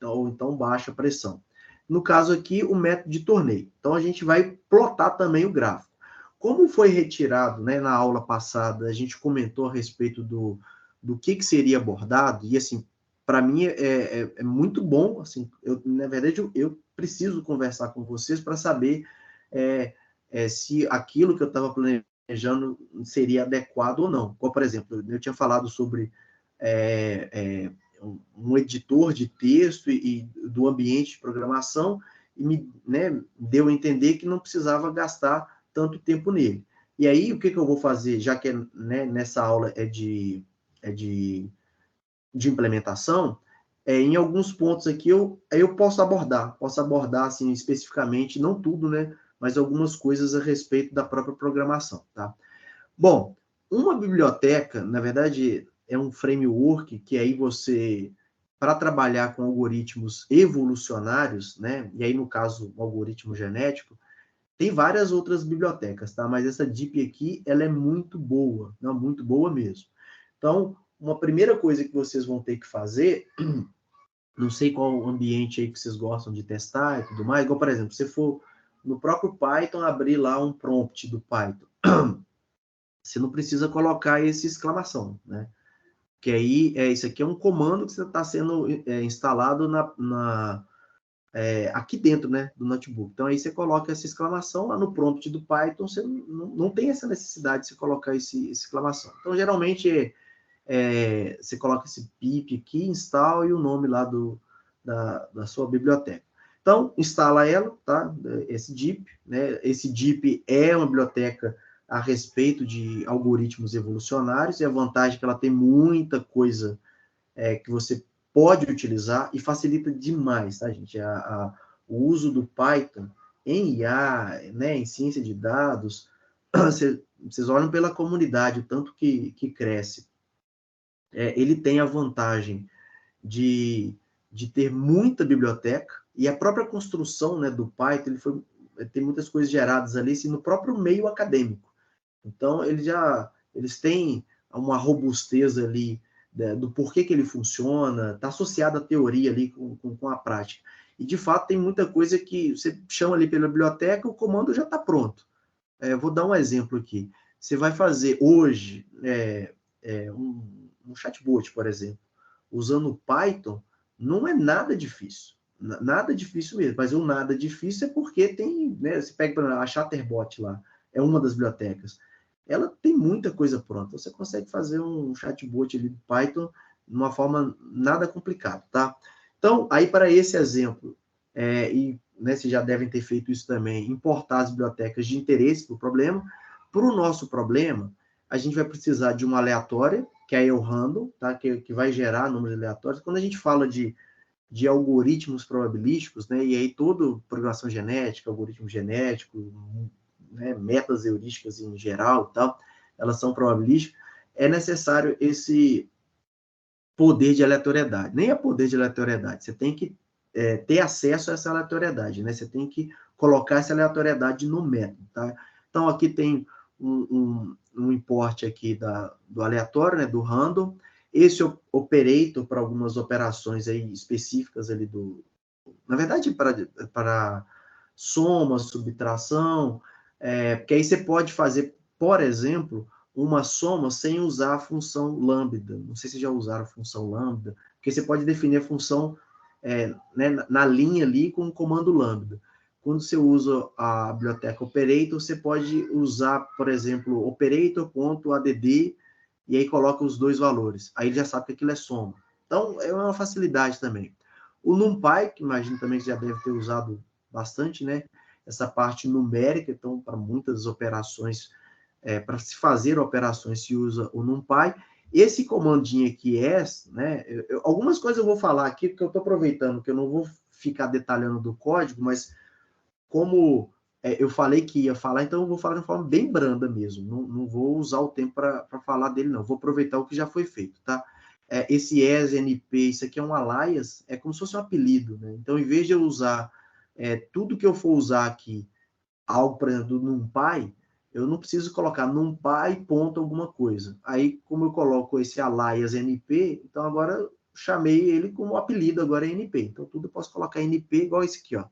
ou então baixa pressão. No caso aqui, o método de torneio. Então, a gente vai plotar também o gráfico. Como foi retirado, né, na aula passada, a gente comentou a respeito do que seria abordado, e assim, para mim é muito bom, assim, na verdade eu preciso conversar com vocês para saber se aquilo que eu estava planejando seria adequado ou não. Como, por exemplo, eu tinha falado sobre um editor de texto e do ambiente de programação, e me deu a entender que não precisava gastar tanto tempo nele. E aí, o que eu vou fazer, já que nessa aula é de implementação, em alguns pontos aqui eu posso abordar assim, especificamente, não tudo, né, mas algumas coisas a respeito da própria programação, tá? Bom, uma biblioteca, na verdade, é um framework que aí você, para trabalhar com algoritmos evolucionários, né, e aí no caso, o algoritmo genético, tem várias outras bibliotecas, tá? Mas essa DeepL aqui, ela é muito boa, não, muito boa mesmo. Então, uma primeira coisa que vocês vão ter que fazer, não sei qual ambiente aí que vocês gostam de testar e tudo mais, igual, por exemplo, se for no próprio Python, abrir lá um prompt do Python, você não precisa colocar esse exclamação, né? Que aí, isso aqui é um comando que está sendo instalado aqui dentro, né, do notebook. Então, aí você coloca essa exclamação lá no prompt do Python, você não tem essa necessidade de você colocar esse exclamação. Então, geralmente, você coloca esse pip aqui, install e o nome lá da sua biblioteca. Então, instala ela, tá? Esse DEEP, né? Esse DEEP é uma biblioteca a respeito de algoritmos evolucionários, e a vantagem é que ela tem muita coisa que você pode utilizar e facilita demais, tá, gente? O uso do Python em IA, né, em ciência de dados, vocês olham pela comunidade, o tanto que cresce. Ele tem a vantagem de ter muita biblioteca, e a própria construção, né, do Python, tem muitas coisas geradas ali, assim, no próprio meio acadêmico. Então, eles têm uma robustez ali do porquê que ele funciona, está associado à teoria ali com a prática. E, de fato, tem muita coisa que você chama ali pela biblioteca, o comando já está pronto. Vou dar um exemplo aqui. Você vai fazer hoje um chatbot, por exemplo, usando o Python, não é nada difícil. Nada difícil mesmo. Mas o nada difícil é porque tem, né, você pega, por exemplo, a Chatterbot lá, é uma das bibliotecas. Ela tem muita coisa pronta. Você consegue fazer um chatbot ali do Python de uma forma nada complicada, tá? Então, aí para esse exemplo, e vocês já devem ter feito isso também, importar as bibliotecas de interesse para o problema. Para o nosso problema, a gente vai precisar de uma aleatória, que é o random, tá? Que vai gerar números aleatórios. Quando a gente fala de algoritmos probabilísticos, né? E aí toda programação genética, algoritmo genético, né, metas heurísticas em geral, tal, elas são probabilísticas, é necessário esse poder de aleatoriedade. Nem é poder de aleatoriedade, você tem que ter acesso a essa aleatoriedade, né? Você tem que colocar essa aleatoriedade no método, tá? Então, aqui tem um import aqui do aleatório, né, do random, esse operator para algumas operações aí específicas ali na verdade, para soma, subtração, porque aí você pode fazer, por exemplo, uma soma sem usar a função lambda. Não sei se já usaram a função lambda, porque você pode definir a função né, na linha ali com o comando lambda. Quando você usa a biblioteca operator, você pode usar, por exemplo, operator.add, e aí coloca os dois valores. Aí ele já sabe que aquilo é soma. Então, é uma facilidade também. O NumPy, que imagino também que já deve ter usado bastante, né? Essa parte numérica, então, para muitas operações, para se fazer operações, se usa o NumPy. Esse comandinho aqui, né? Algumas coisas eu vou falar aqui, porque eu estou aproveitando, que eu não vou ficar detalhando do código, mas como eu falei que ia falar, então eu vou falar de uma forma bem branda mesmo. Não vou usar o tempo para falar dele, não. Vou aproveitar o que já foi feito, tá? Esse NP, isso aqui é um alias, é como se fosse um apelido, né? Então, em vez de eu usar tudo que eu for usar aqui, algo, por exemplo, do NumPy, eu não preciso colocar NumPy ponto alguma coisa. Aí, como eu coloco esse alias NP, então agora eu chamei ele como apelido, agora é NP. Então, tudo eu posso colocar NP igual esse aqui, ó.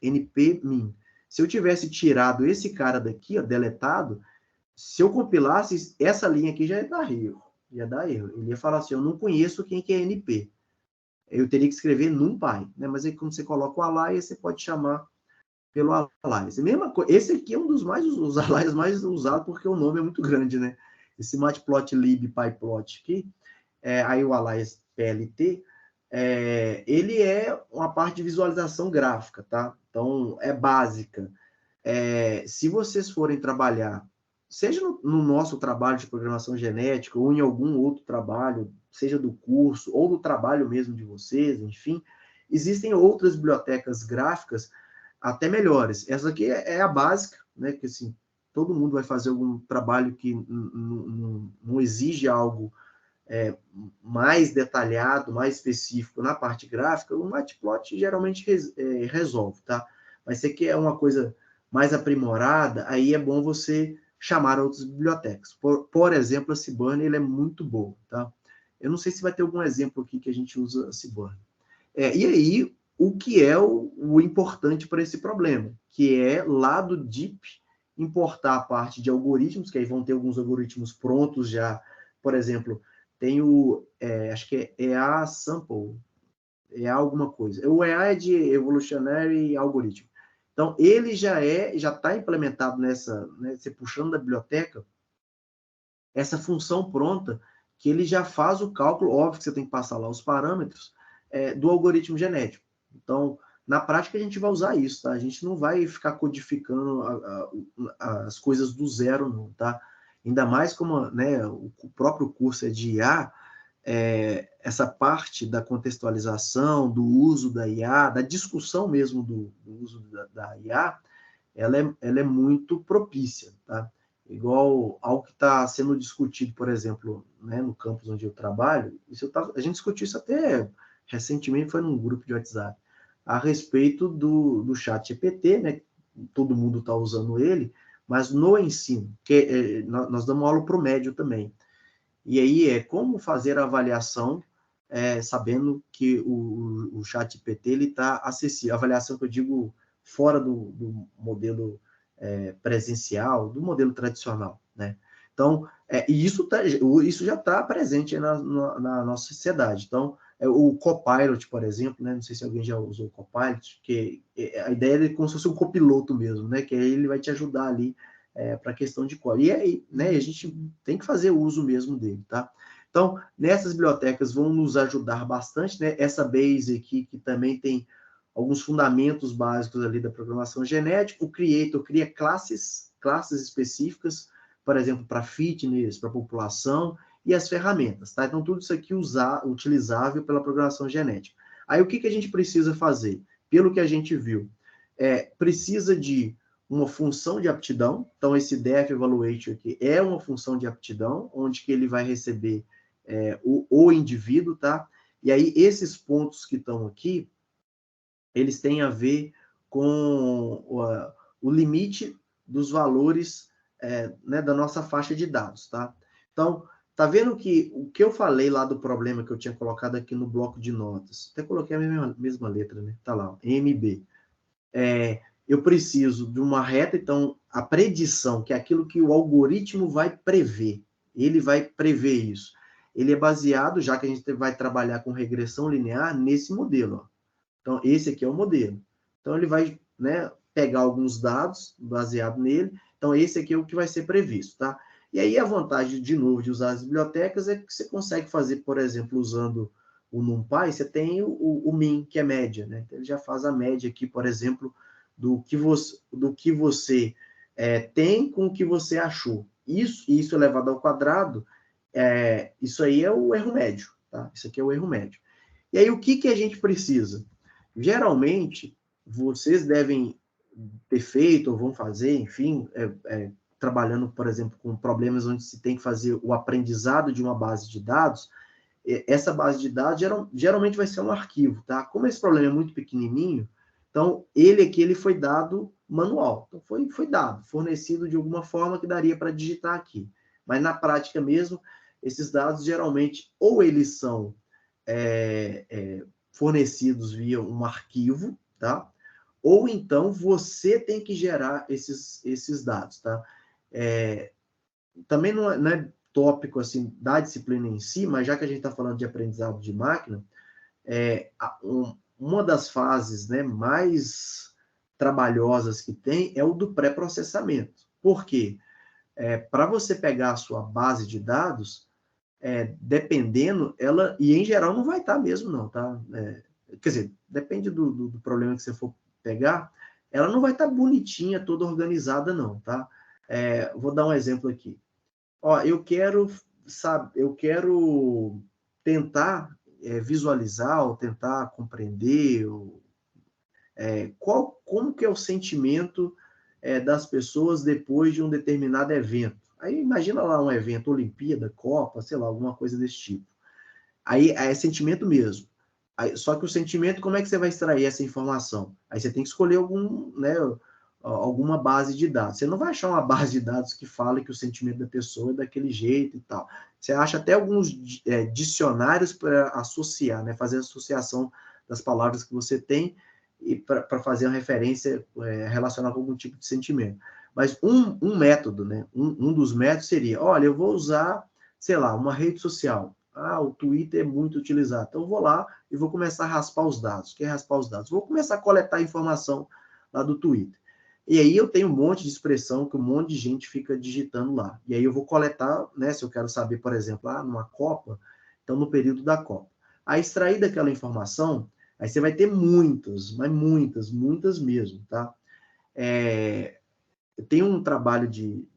NP min. Se eu tivesse tirado esse cara daqui, ó, deletado, se eu compilasse, essa linha aqui já ia dar erro. Ele ia falar assim, eu não conheço quem que é NP. eu teria que escrever NumPy, né? Mas aí quando você coloca o alias, você pode chamar pelo alias. Mesma coisa, esse aqui é um dos os alias mais usados, porque o nome é muito grande, né? Esse matplotlib pyplot aqui, aí o alias PLT, ele é uma parte de visualização gráfica, tá? Então, é básica. Se vocês forem trabalhar, seja no nosso trabalho de programação genética, ou em algum outro trabalho, seja do curso, ou do trabalho mesmo de vocês, enfim, existem outras bibliotecas gráficas até melhores. Essa aqui é a básica, né? Que assim, todo mundo vai fazer algum trabalho que não exige algo mais detalhado, mais específico na parte gráfica, o Matplot geralmente resolve, tá? Mas se quer uma coisa mais aprimorada, aí é bom você chamar outras bibliotecas. Por exemplo, a Seaborn, ele é muito bom, tá? Eu não sei se vai ter algum exemplo aqui que a gente usa a Seaborn. E aí, o que é o importante para esse problema? Que é lá do DEEP importar a parte de algoritmos, que aí vão ter alguns algoritmos prontos já. Por exemplo, tem acho que é EA Sample, EA alguma coisa. O EA é de Evolutionary Algorithm. Então, ele já está implementado nessa, né, você puxando da biblioteca, essa função pronta, que ele já faz o cálculo, óbvio que você tem que passar lá os parâmetros, do algoritmo genético. Então, na prática, a gente vai usar isso, tá? A gente não vai ficar codificando as coisas do zero, não, tá? Ainda mais como, né, o próprio curso é de IA, essa parte da contextualização, do uso da IA, da discussão mesmo do uso da IA, ela é muito propícia, tá? Igual algo que está sendo discutido, por exemplo, né, no campus onde eu trabalho, a gente discutiu isso até recentemente, foi num grupo de WhatsApp, a respeito do chat GPT, né? Todo mundo está usando ele, mas no ensino, que nós damos aula para o médio também. E aí como fazer a avaliação, sabendo que o chat GPT está acessível. A avaliação que eu digo fora do modelo presencial, do modelo tradicional, né? Então, e isso já está presente na nossa sociedade. Então, o Copilot, por exemplo, né? Não sei se alguém já usou o Copilot, que a ideia é como se fosse um copiloto mesmo, né? Que aí ele vai te ajudar ali para a questão de código. E aí, né, a gente tem que fazer uso mesmo dele, tá? Então, nessas bibliotecas vão nos ajudar bastante, né? Essa Base aqui, que também tem alguns fundamentos básicos ali da programação genética. O Creator cria classes específicas, por exemplo, para fitness, para população, e as ferramentas, tá? Então, tudo isso aqui utilizável pela programação genética. Aí, o que a gente precisa fazer? Pelo que a gente viu, precisa de uma função de aptidão. Então, esse Def Evaluate aqui é uma função de aptidão, onde que ele vai receber o indivíduo, tá? E aí, esses pontos que estão aqui, eles têm a ver com o limite dos valores né, da nossa faixa de dados, tá? Então, tá vendo que o que eu falei lá do problema que eu tinha colocado aqui no bloco de notas, até coloquei a mesma letra, né? Tá lá, MB. Eu preciso de uma reta, então, a predição, que é aquilo que o algoritmo vai prever, ele vai prever isso. Ele é baseado, já que a gente vai trabalhar com regressão linear, nesse modelo, ó. Então, esse aqui é o modelo. Então, ele vai, né, pegar alguns dados baseado nele. Então, esse aqui é o que vai ser previsto, tá? E aí, a vantagem, de novo, de usar as bibliotecas é que você consegue fazer, por exemplo, usando o NumPy, você tem o min, que é média, né? Então, ele já faz a média aqui, por exemplo, do que você tem com o que você achou. Isso elevado ao quadrado, isso aí é o erro médio, tá? Isso aqui é o erro médio. E aí, o que a gente precisa? Geralmente, vocês devem ter feito, ou vão fazer, enfim, trabalhando, por exemplo, com problemas onde se tem que fazer o aprendizado de uma base de dados. Essa base de dados geralmente vai ser um arquivo, tá? Como esse problema é muito pequenininho, então, ele foi dado manual. Então, foi dado, fornecido de alguma forma que daria para digitar aqui. Mas, na prática mesmo, esses dados, geralmente, ou eles são fornecidos via um arquivo, tá? Ou então você tem que gerar esses dados, tá? Também não é tópico assim da disciplina em si, mas já que a gente está falando de aprendizado de máquina, uma das fases, né, mais trabalhosas que tem é o do pré-processamento. Por quê? Para você pegar a sua base de dados, dependendo, ela, e em geral não vai estar mesmo não, tá? Quer dizer, depende do problema que você for pegar, ela não vai estar bonitinha, toda organizada não, tá? Vou dar um exemplo aqui. Ó, eu quero tentar visualizar, ou tentar compreender, como que é o sentimento das pessoas depois de um determinado evento. Aí imagina lá um evento, Olimpíada, Copa, sei lá, alguma coisa desse tipo. Aí é sentimento mesmo. Só que o sentimento, como é que você vai extrair essa informação? Aí você tem que escolher alguma base de dados. Você não vai achar uma base de dados que fale que o sentimento da pessoa é daquele jeito e tal. Você acha até alguns dicionários para associar, né? Fazer a associação das palavras que você tem e para fazer uma referência relacionada com algum tipo de sentimento. Mas um método, né? Um dos métodos seria, olha, eu vou usar, sei lá, uma rede social. O Twitter é muito utilizado. Então, eu vou lá e vou começar a raspar os dados. O que é raspar os dados? Vou começar a coletar informação lá do Twitter. E aí eu tenho um monte de expressão que um monte de gente fica digitando lá. E aí eu vou coletar, né, se eu quero saber, por exemplo, numa Copa, então no período da Copa. Aí extrair daquela informação, aí você vai ter muitas, mas muitas mesmo, tá? Tem um trabalho de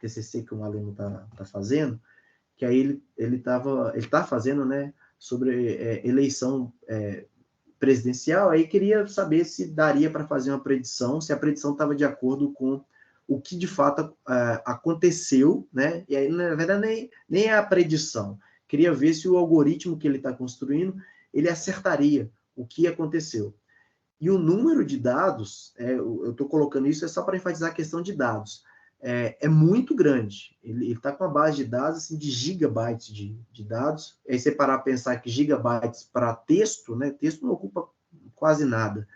TCC que um aluno tá fazendo, que aí ele tá fazendo, né, sobre eleição presidencial, aí queria saber se daria para fazer uma predição, se a predição estava de acordo com o que de fato aconteceu, né? E aí, na verdade, nem é a predição. Queria ver se o algoritmo que ele está construindo, ele acertaria o que aconteceu. E o número de dados, eu estou colocando isso só para enfatizar a questão de dados, é muito grande. Ele está com uma base de dados assim, de gigabytes de dados. Aí você parar a pensar que gigabytes para texto, né? Texto não ocupa quase nada.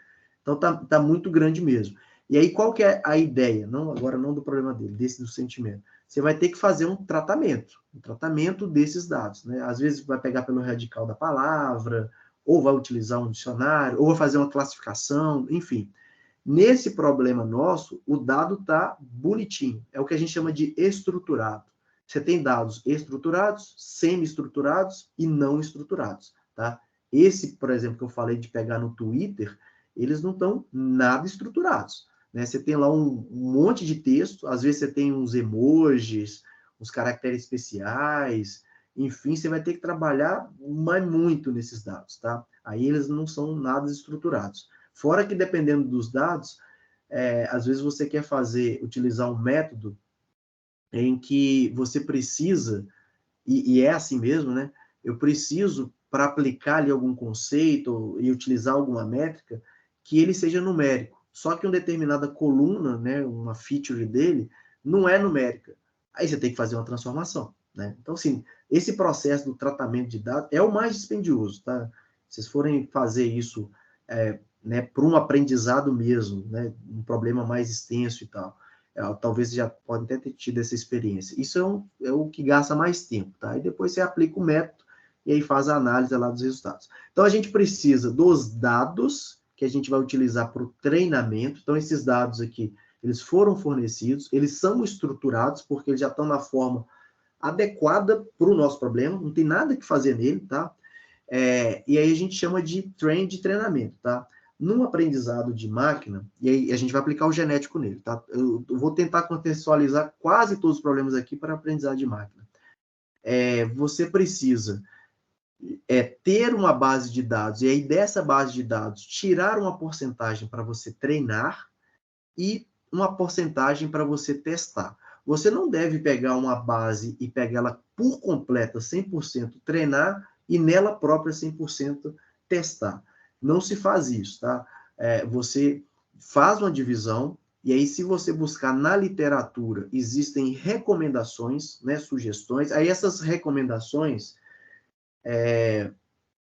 Então tá muito grande mesmo. E aí qual que é a ideia? Agora não do problema dele, do sentimento. Você vai ter que fazer um tratamento desses dados, né? Às vezes vai pegar pelo radical da palavra, ou vai utilizar um dicionário, ou vai fazer uma classificação, enfim. Nesse problema nosso, o dado está bonitinho. É o que a gente chama de estruturado. Você tem dados estruturados, semi-estruturados e não estruturados, tá? Esse, por exemplo, que eu falei de pegar no Twitter, eles não estão nada estruturados, né? Você tem lá um monte de texto, às vezes você tem uns emojis, uns caracteres especiais, enfim, você vai ter que trabalhar muito nesses dados, tá? Aí eles não são nada estruturados. Fora que, dependendo dos dados, às vezes você quer utilizar um método em que você precisa, e é assim mesmo, né? Eu preciso, para aplicar ali algum conceito e utilizar alguma métrica, que ele seja numérico. Só que uma determinada coluna, né, uma feature dele, não é numérica. Aí você tem que fazer uma transformação, né? Então, assim, esse processo do tratamento de dados é o mais dispendioso, tá? Se vocês forem fazer isso né, para um aprendizado mesmo, né, um problema mais extenso e tal, talvez já pode até ter tido essa experiência. Isso é o que gasta mais tempo, tá? E depois você aplica o método e aí faz a análise lá dos resultados. Então, a gente precisa dos dados que a gente vai utilizar para o treinamento. Então, esses dados aqui, eles foram fornecidos, eles são estruturados, porque eles já estão na forma adequada para o nosso problema, não tem nada que fazer nele, tá? E aí a gente chama de treinamento, tá? Num aprendizado de máquina, e aí a gente vai aplicar o genético nele, tá? Eu vou tentar contextualizar quase todos os problemas aqui para aprendizado de máquina. Você precisa ter uma base de dados, e aí dessa base de dados, tirar uma porcentagem para você treinar e uma porcentagem para você testar. Você não deve pegar uma base e pegar ela por completa, 100%, treinar, e nela própria 100% testar. Não se faz isso, tá? Você faz uma divisão, e aí se você buscar na literatura, existem recomendações, né, sugestões, aí essas recomendações,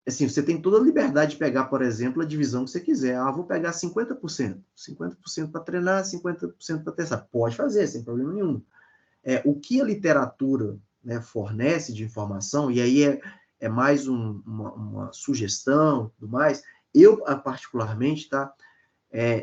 assim, você tem toda a liberdade de pegar, por exemplo, a divisão que você quiser. Vou pegar 50%. 50% para treinar, 50% para testar. Pode fazer, sem problema nenhum. O que a literatura, né, fornece de informação, e aí é mais uma sugestão, tudo mais. Eu, particularmente, tá?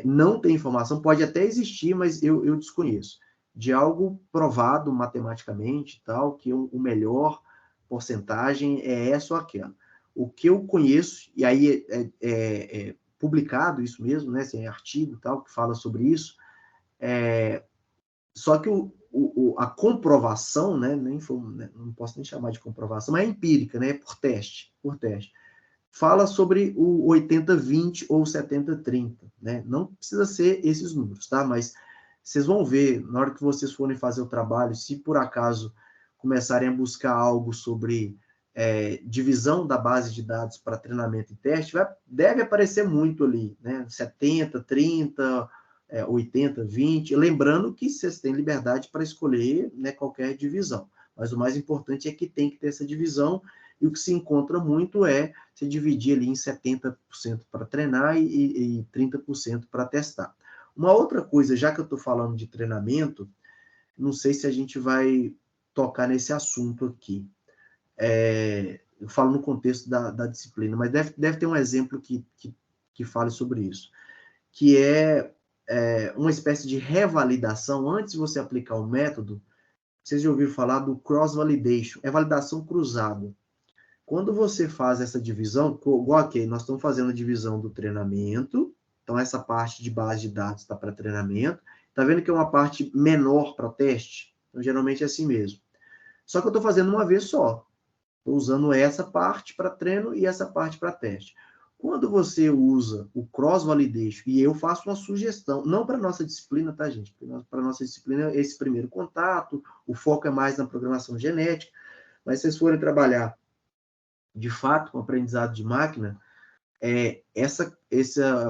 Não tem informação, pode até existir, mas eu desconheço, de algo provado matematicamente, tal, que o melhor porcentagem é essa ou aquela. O que eu conheço, e aí é publicado isso mesmo, né, assim, artigo tal, que fala sobre isso, só que a comprovação, né, não posso nem chamar de comprovação, mas é empírica, né, por teste, fala sobre o 80-20 ou 70-30, né? Não precisa ser esses números, tá? Mas vocês vão ver, na hora que vocês forem fazer o trabalho, se por acaso começarem a buscar algo sobre divisão da base de dados para treinamento e teste, deve aparecer muito ali, né? 70-30, 80-20, lembrando que vocês têm liberdade para escolher, né, qualquer divisão. Mas o mais importante é que tem que ter essa divisão, e o que se encontra muito é você dividir ali em 70% para treinar e 30% para testar. Uma outra coisa, já que eu estou falando de treinamento, não sei se a gente vai tocar nesse assunto aqui. Eu falo no contexto da disciplina, mas deve ter um exemplo que fale sobre isso, que é uma espécie de revalidação. Antes de você aplicar o método, vocês já ouviram falar do cross-validation, é validação cruzada. Quando você faz essa divisão, igual aqui, nós estamos fazendo a divisão do treinamento, então essa parte de base de dados está para treinamento, está vendo que é uma parte menor para teste? Então, geralmente é assim mesmo. Só que eu estou fazendo uma vez só. Estou usando essa parte para treino e essa parte para teste. Quando você usa o cross-validation, e eu faço uma sugestão, não para a nossa disciplina, tá, gente? Para a nossa disciplina é esse primeiro contato, o foco é mais na programação genética, mas se vocês forem trabalhar de fato com aprendizado de máquina, essa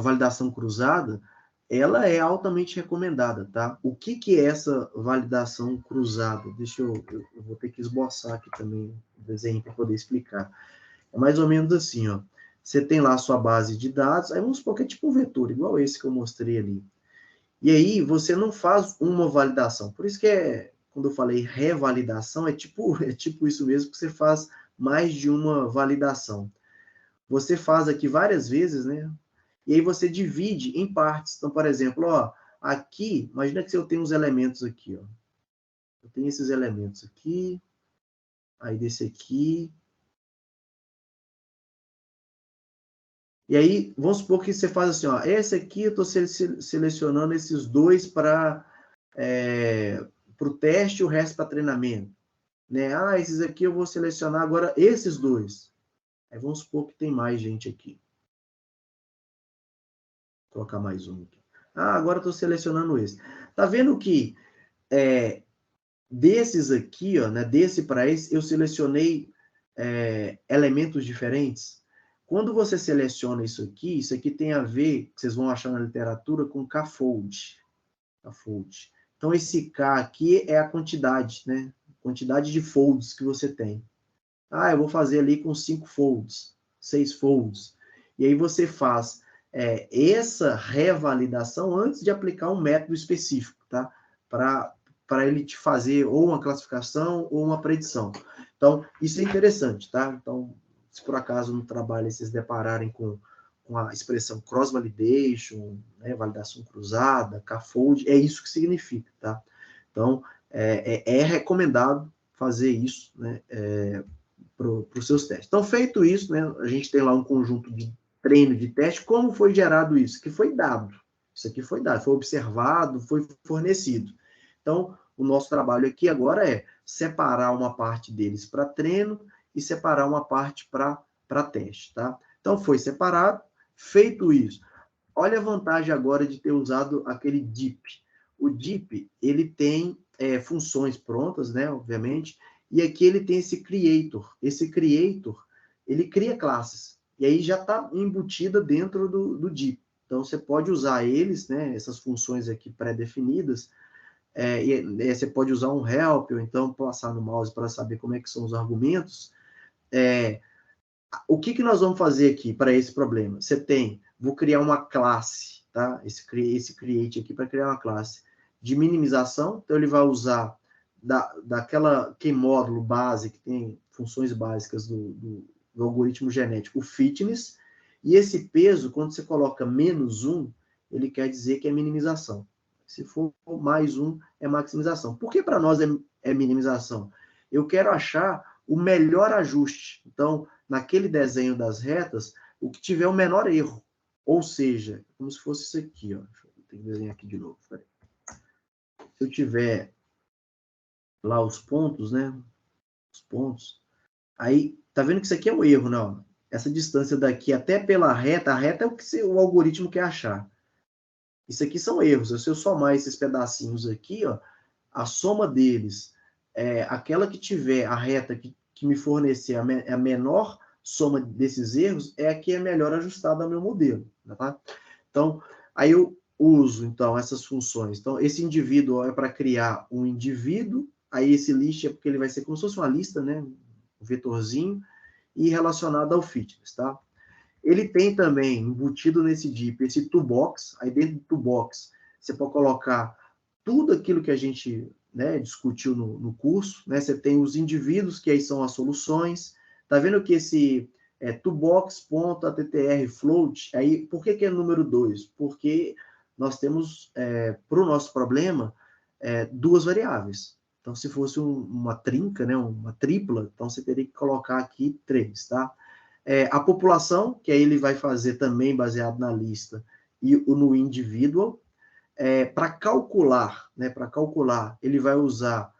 validação cruzada, ela é altamente recomendada, tá? O que é essa validação cruzada? Eu vou ter que esboçar aqui também o desenho para poder explicar. É mais ou menos assim, ó. Você tem lá a sua base de dados, aí vamos supor que é tipo um vetor, igual esse que eu mostrei ali. E aí você não faz uma validação. Por isso que quando eu falei revalidação, é tipo isso mesmo, que você faz mais de uma validação. Você faz aqui várias vezes, né? E aí você divide em partes. Então, por exemplo, ó, aqui, imagina que eu tenho uns elementos aqui, ó. Eu tenho esses elementos aqui, aí desse aqui. E aí, vamos supor que você faz assim, ó, esse aqui eu estou selecionando esses dois para o teste e o resto para treinamento. Né? Esses aqui eu vou selecionar agora esses dois. Aí vamos supor que tem mais gente aqui. Vou colocar mais um aqui. Agora estou selecionando esse. Tá vendo que desses aqui, ó, né, desse para esse, eu selecionei elementos diferentes? Quando você seleciona isso aqui tem a ver, que vocês vão achar na literatura, com K-fold. Então, esse K aqui é a quantidade, né? Quantidade de folds que você tem. Eu vou fazer ali com 5 folds, 6 folds. E aí você faz essa revalidação antes de aplicar um método específico, tá? Para ele te fazer ou uma classificação ou uma predição. Então, isso é interessante, tá? Então, se por acaso no trabalho vocês depararem com a expressão cross-validation, né, validação cruzada, K-fold, é isso que significa, tá? Então, é recomendado fazer isso, né, para os seus testes. Então, feito isso, né, a gente tem lá um conjunto de treino de teste. Como foi gerado isso? Que foi dado. Isso aqui foi dado, foi observado, foi fornecido. Então, o nosso trabalho aqui agora é separar uma parte deles para treino e separar uma parte para teste, tá? Então, foi separado. Feito isso, olha a vantagem agora de ter usado aquele DIP. O DIP, ele tem funções prontas, né, obviamente, e aqui ele tem esse creator. Esse creator, ele cria classes, e aí já está embutida dentro do DIP. Então, você pode usar eles, né, essas funções aqui pré-definidas, e você pode usar um help, ou então passar no mouse para saber como é que são os argumentos. O que nós vamos fazer aqui para esse problema? Vou criar uma classe, tá? Esse create aqui para criar uma classe de minimização. Então, ele vai usar daquela módulo base, que tem funções básicas do algoritmo genético fitness, e esse peso, quando você coloca -1, ele quer dizer que é minimização. Se for +1, é maximização. Por que para nós é minimização? Eu quero achar o melhor ajuste. Então, naquele desenho das retas, o que tiver o menor erro. Ou seja, como se fosse isso aqui, ó. Eu tenho que desenhar aqui de novo. Peraí. Se eu tiver lá os pontos, né? Os pontos. Aí, tá vendo que isso aqui é o erro, não? Essa distância daqui até pela reta, a reta é o que o algoritmo quer achar. Isso aqui são erros. Se eu somar esses pedacinhos aqui, ó, a soma deles, aquela que tiver a reta que me fornecer a menor soma desses erros, é a que é melhor ajustada ao meu modelo. Tá? Então, aí eu uso então essas funções. Então, esse indivíduo é para criar um indivíduo, aí esse list é porque ele vai ser como se fosse uma lista, né? Um vetorzinho, e relacionado ao fitness, tá? Ele tem também, embutido nesse DIP, esse toolbox. Aí dentro do toolbox, você pode colocar tudo aquilo que a gente, né, discutiu no curso. Né? Você tem os indivíduos, que aí são as soluções. Tá vendo que esse toolbox.attr float, aí, por que é número 2? Porque nós temos, para o nosso problema, duas variáveis. Então, se fosse uma trinca, né, uma tripla, então você teria que colocar aqui 3, tá? A população, que aí ele vai fazer também baseado na lista, e no individual. Para calcular, né, ele vai usar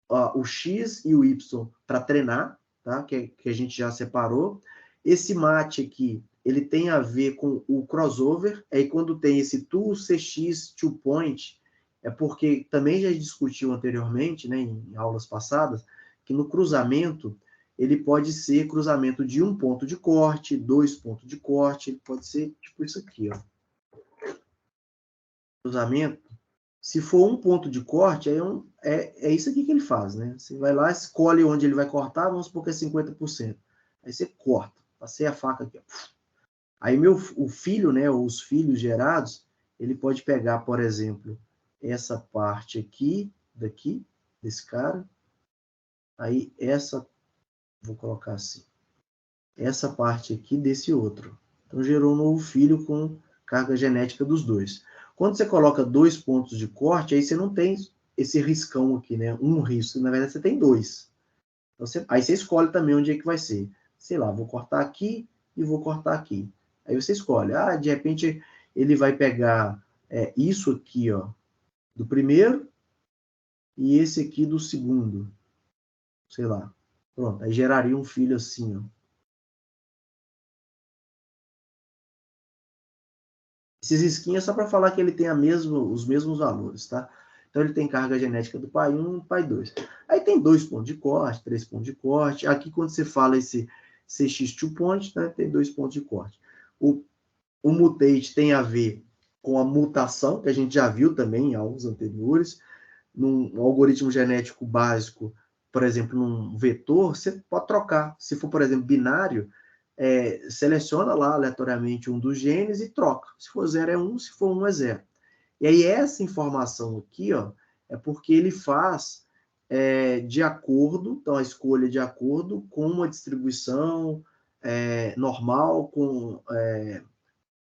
o X e o Y para treinar, tá? Que a gente já separou. Esse mate aqui, ele tem a ver com o crossover, aí quando tem esse toCX, toPoint, é porque também já discutiu anteriormente, né, em aulas passadas, que no cruzamento, ele pode ser cruzamento de 1 ponto de corte, 2 pontos de corte, ele pode ser tipo isso aqui, ó. Cruzamento, se for 1 ponto de corte, é isso aqui que ele faz, né? Você vai lá, escolhe onde ele vai cortar, vamos supor que é 50%. Aí você corta, passei a faca aqui, ó. Aí o filho, né, ou os filhos gerados, ele pode pegar, por exemplo, essa parte aqui, desse cara, aí vou colocar assim, essa parte aqui desse outro. Então, gerou um novo filho com carga genética dos dois. Quando você coloca 2 pontos de corte, aí você não tem esse riscão aqui, né? Um risco, na verdade você tem 2. Então, aí você escolhe também onde é que vai ser. Sei lá, vou cortar aqui e vou cortar aqui. Aí você escolhe. De repente ele vai pegar isso aqui, ó, do primeiro e esse aqui do segundo. Sei lá. Pronto, aí geraria um filho assim, ó. Esses risquinhos é só para falar que ele tem os mesmos valores, tá? Então, ele tem carga genética do pai 1 e pai 2. Aí tem 2 pontos de corte, 3 pontos de corte. Aqui, quando você fala esse CX2point, né, tem 2 pontos de corte. O mutate tem a ver com a mutação, que a gente já viu também em aulas anteriores. Num algoritmo genético básico, por exemplo, num vetor, você pode trocar. Se for, por exemplo, binário, seleciona lá aleatoriamente um dos genes e troca. Se for 0 é 1, se for 1 é 0. E aí essa informação aqui, ó, é porque ele faz de acordo, então a escolha de acordo com uma distribuição normal, com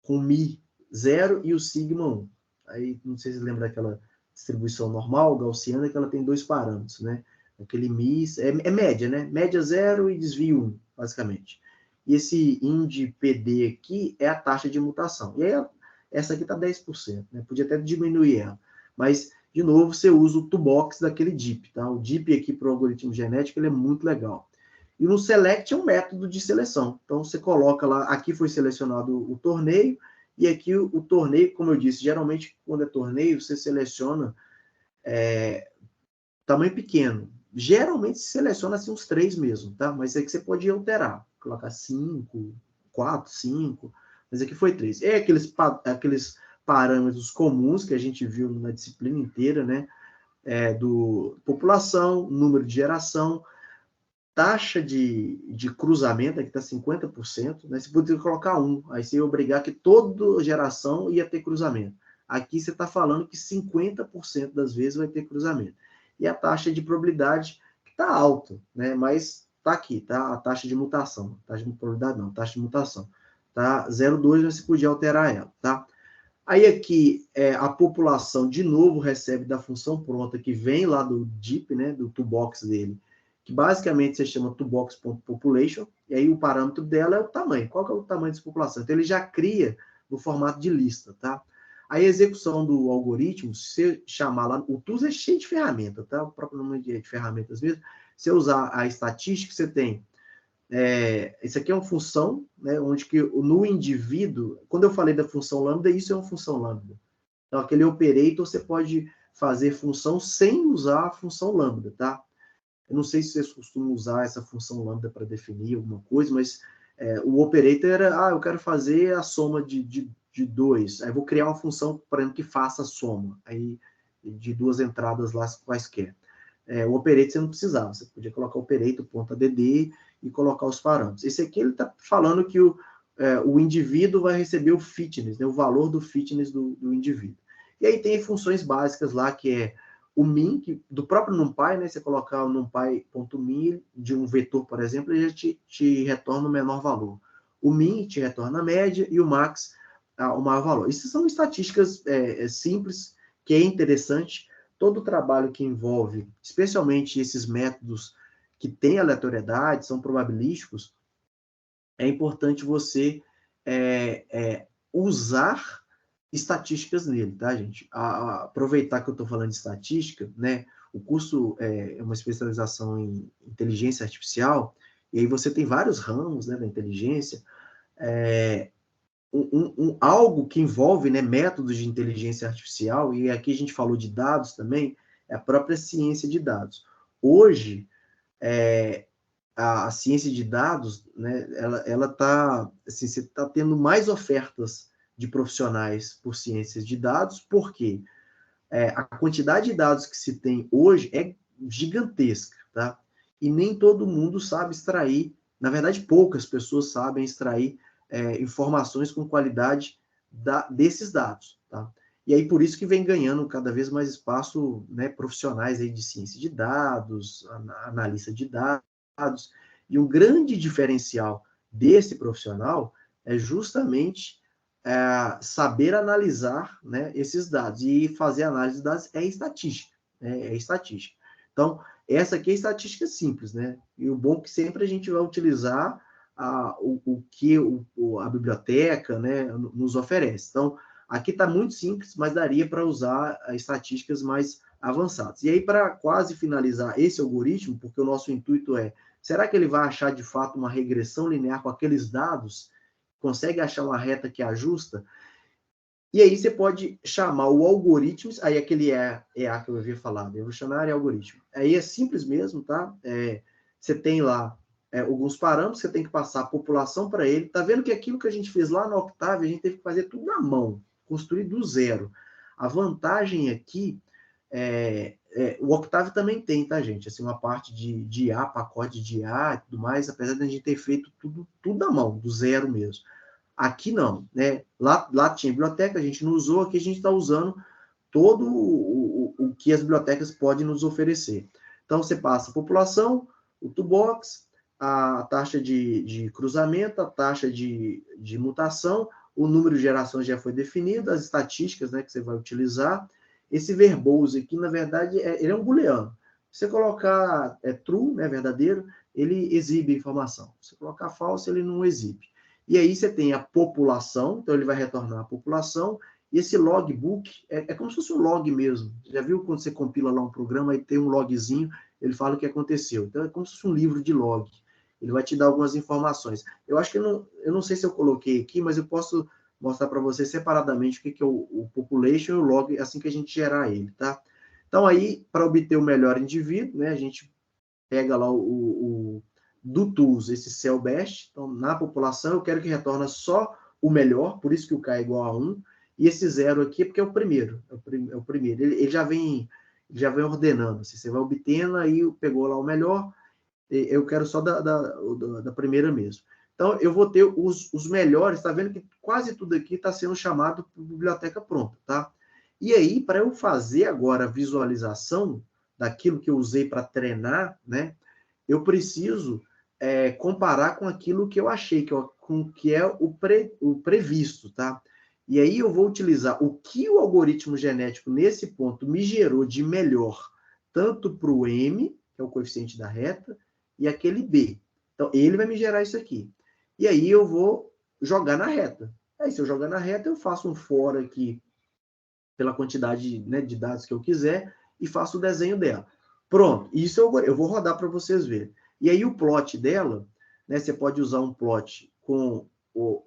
Mi 0 e o sigma 1. Aí, não sei se você lembra daquela distribuição normal, gaussiana, que ela tem 2 parâmetros, né? Aquele Mi é média, né? Média 0 e desvio 1, basicamente. E esse IND-PD aqui é a taxa de mutação. E aí, essa aqui está 10%, né? Podia até diminuir ela. Mas, de novo, você usa o toolbox daquele DIP, tá? O DIP aqui para o algoritmo genético, ele é muito legal. E no select é um método de seleção. Então, você coloca lá, aqui foi selecionado o torneio, e aqui o torneio, como eu disse, geralmente, quando é torneio, você seleciona tamanho pequeno. Geralmente, se seleciona assim, uns 3 mesmo, tá? Mas é que você pode alterar. Colocar 5, 4, 5, mas aqui foi 3. É aqueles parâmetros comuns que a gente viu na disciplina inteira, né? Do população, número de geração, taxa de cruzamento, aqui está 50%, né? Você poderia colocar 1, aí você ia obrigar que toda geração ia ter cruzamento. Aqui você está falando que 50% das vezes vai ter cruzamento. E a taxa de probabilidade está alta, né? Mas tá aqui, tá? A taxa de mutação. Taxa de probabilidade não, taxa de mutação. Tá? 0,2, mas você podia alterar ela, tá? Aí aqui, a população, de novo, recebe da função pronta, que vem lá do DIP, né, do toolbox dele, que basicamente se chama toolbox.population, e aí o parâmetro dela é o tamanho. Qual que é o tamanho dessa população? Então, ele já cria no formato de lista, tá? A execução do algoritmo, se você chamar lá, o Tools é cheio de ferramenta, tá? O próprio nome de ferramentas mesmo. Se você usar a estatística, você tem... isso aqui é uma função, né, onde que no indivíduo, quando eu falei da função lambda, isso é uma função lambda. Então, aquele operator, você pode fazer função sem usar a função lambda, tá? Eu não sei se vocês costumam usar essa função lambda para definir alguma coisa, mas o operator era, eu quero fazer a soma de 2. Aí eu vou criar uma função, por exemplo, que faça a soma, aí, de duas entradas lá quaisquer. O operator você não precisava, você podia colocar operator.add e colocar os parâmetros. Esse aqui ele está falando que o indivíduo vai receber o fitness, né, o valor do fitness do indivíduo. E aí tem funções básicas lá, que é o min, do próprio NumPy, né, você colocar o NumPy.min de um vetor, por exemplo, ele já te retorna o menor valor. O min te retorna a média e o max o maior valor. Essas são estatísticas simples, que é interessante. Todo o trabalho que envolve, especialmente esses métodos que têm aleatoriedade, são probabilísticos, é importante você usar estatísticas nele, tá, gente? Aproveitar que eu estou falando de estatística, né? O curso é uma especialização em inteligência artificial, e aí você tem vários ramos, né, da inteligência. Algo que envolve, né, métodos de inteligência artificial, e aqui a gente falou de dados também, é a própria ciência de dados. Hoje, a ciência de dados, né, ela tá, assim, você está tendo mais ofertas de profissionais por ciências de dados, porque a quantidade de dados que se tem hoje é gigantesca, tá? E nem todo mundo sabe extrair, na verdade, poucas pessoas sabem extrair informações com qualidade desses dados, tá? E aí, por isso que vem ganhando cada vez mais espaço, né, profissionais aí de ciência de dados, analista de dados, e um grande diferencial desse profissional é justamente saber analisar, né, esses dados, e fazer análise de dados é estatística, né, é estatística. Então, essa aqui é estatística simples, né, e o bom é que sempre a gente vai utilizar o que a biblioteca, né, nos oferece. Então, aqui está muito simples, mas daria para usar estatísticas mais avançadas. E aí, para quase finalizar esse algoritmo, porque o nosso intuito será que ele vai achar de fato uma regressão linear com aqueles dados? Consegue achar uma reta que ajusta? E aí você pode chamar o algoritmo, aí aquele EA que eu havia falado, evolucionário e algoritmo. Aí é simples mesmo, tá? Você tem lá alguns parâmetros, você tem que passar a população para ele. Tá vendo que aquilo que a gente fez lá no Octave, a gente teve que fazer tudo na mão, construir do zero. A vantagem aqui o Octave também tem, tá, gente? Assim, uma parte de IA, pacote de IA e tudo mais, apesar de a gente ter feito tudo na mão, do zero mesmo. Aqui não, né? Lá tinha biblioteca, a gente não usou, aqui a gente está usando todo o que as bibliotecas podem nos oferecer. Então, você passa a população, o toolbox, a taxa de cruzamento, a taxa de mutação, o número de gerações já foi definido, as estatísticas, né, que você vai utilizar. Esse verbose aqui, na verdade, ele é um booleano. Se você colocar true, né, verdadeiro, ele exibe informação. Se você colocar false, ele não exibe. E aí você tem a população, então ele vai retornar a população, e esse logbook é como se fosse um log mesmo. Já viu quando você compila lá um programa e tem um logzinho, ele fala o que aconteceu. Então é como se fosse um livro de log. Ele vai te dar algumas informações. Eu acho que eu não sei se eu coloquei aqui, mas eu posso mostrar para você separadamente o que é o population e o log, assim que a gente gerar ele, tá? Então aí, para obter o melhor indivíduo, né, a gente pega lá do tools, esse cell best. Então, na população, eu quero que retorne só o melhor, por isso que o K é igual a 1, e esse 0 aqui é porque é o primeiro, ele já vem ordenando, assim, você vai obtendo, aí pegou lá o melhor, eu quero só da primeira mesmo. Então, eu vou ter os melhores, tá vendo que quase tudo aqui está sendo chamado por biblioteca pronta, tá? E aí, para eu fazer agora a visualização daquilo que eu usei para treinar, né, eu preciso comparar com aquilo que eu achei, com o que é o previsto, tá? E aí eu vou utilizar o que o algoritmo genético, nesse ponto, me gerou de melhor, tanto para o M, que é o coeficiente da reta, e aquele B. Então, ele vai me gerar isso aqui. E aí eu vou jogar na reta. Aí, se eu jogar na reta, eu faço um for aqui pela quantidade, né, de dados que eu quiser e faço o desenho dela. Pronto, isso eu vou rodar para vocês verem. E aí o plot dela, né, você pode usar um plot com o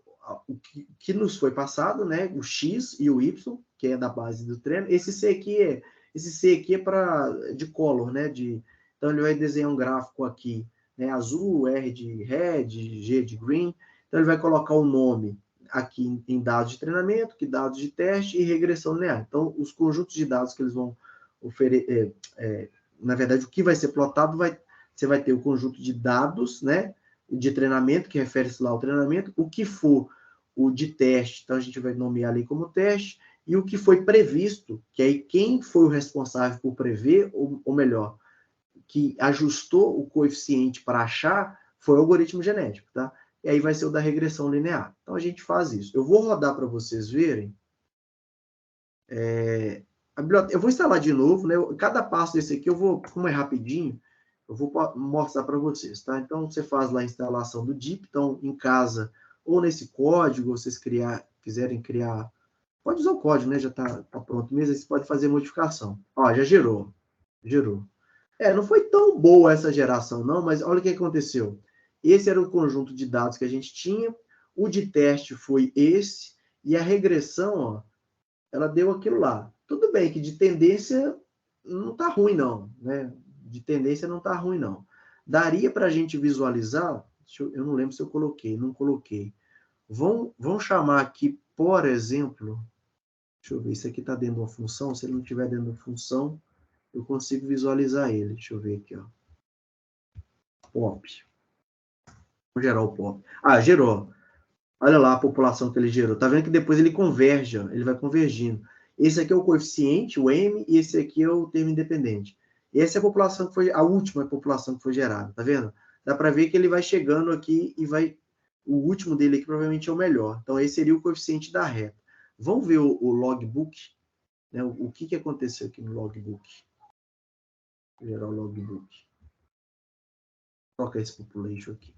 que nos foi passado, né, o X e o Y, que é da base do treino. Esse C aqui é de color, né, então ele vai desenhar um gráfico aqui, né, azul, R de red, G de green. Então ele vai colocar o nome aqui em dados de treinamento, que dados de teste e regressão linear. Então, os conjuntos de dados que eles vão oferecer, na verdade, o que vai ser plotado, você vai ter o conjunto de dados, né, de treinamento, que refere-se lá ao treinamento, o que for o de teste, então a gente vai nomear ali como teste, e o que foi previsto, que aí quem foi o responsável por prever, ou melhor, que ajustou o coeficiente para achar, foi o algoritmo genético, tá? E aí vai ser o da regressão linear. Então, a gente faz isso. Eu vou rodar para vocês verem. Eu vou instalar de novo, né? Cada passo desse aqui, como é rapidinho, eu vou mostrar para vocês, tá? Então, você faz lá a instalação do DIP. Então, em casa, ou nesse código, vocês quiserem criar... Pode usar o código, né? Já está pronto mesmo. Aí você pode fazer modificação. Ó, já gerou. Gerou. Não foi tão boa essa geração, não, mas olha o que aconteceu. Esse era o conjunto de dados que a gente tinha, o de teste foi esse, e a regressão, ó, ela deu aquilo lá. Tudo bem que de tendência não está ruim, não, né? De tendência não está ruim, não. Daria para a gente visualizar, eu não lembro se eu coloquei, não coloquei. Vão chamar aqui, por exemplo, deixa eu ver, isso aqui está dentro de uma função, se ele não estiver dentro de uma função, eu consigo visualizar ele. Deixa eu ver aqui, ó. Pop. Vou gerar o pop. Ah, gerou. Olha lá a população que ele gerou. Tá vendo que depois ele converge, ó. Ele vai convergindo. Esse aqui é o coeficiente, o M, e esse aqui é o termo independente. Essa é a população que foi, a última população que foi gerada, tá vendo? Dá para ver que ele vai chegando aqui e vai... O último dele aqui provavelmente é o melhor. Então, esse seria o coeficiente da reta. Vamos ver o logbook, né? O que aconteceu aqui no logbook. Vou gerar o logbook. Coloca esse population aqui.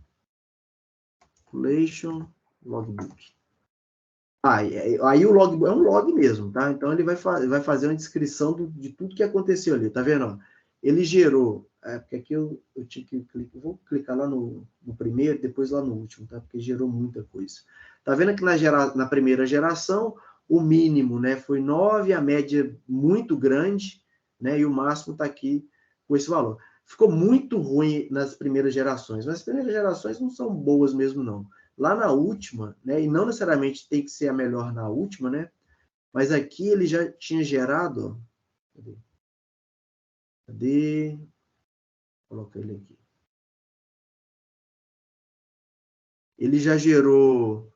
Population, logbook. Aí o logbook é um log mesmo, tá? Então ele vai fazer uma descrição de tudo que aconteceu ali, tá vendo? Ó, ele gerou, porque aqui eu tinha que clicar, vou clicar lá no primeiro, depois lá no último, tá? Porque gerou muita coisa. Tá vendo que na primeira geração, o mínimo, né, foi 9, a média muito grande, né? E o máximo tá aqui com esse valor. Ficou muito ruim nas primeiras gerações, mas as primeiras gerações não são boas mesmo, não. Lá na última, né, e não necessariamente tem que ser a melhor na última, né, mas aqui ele já tinha gerado, ó, cadê? Vou colocar ele aqui. Ele já gerou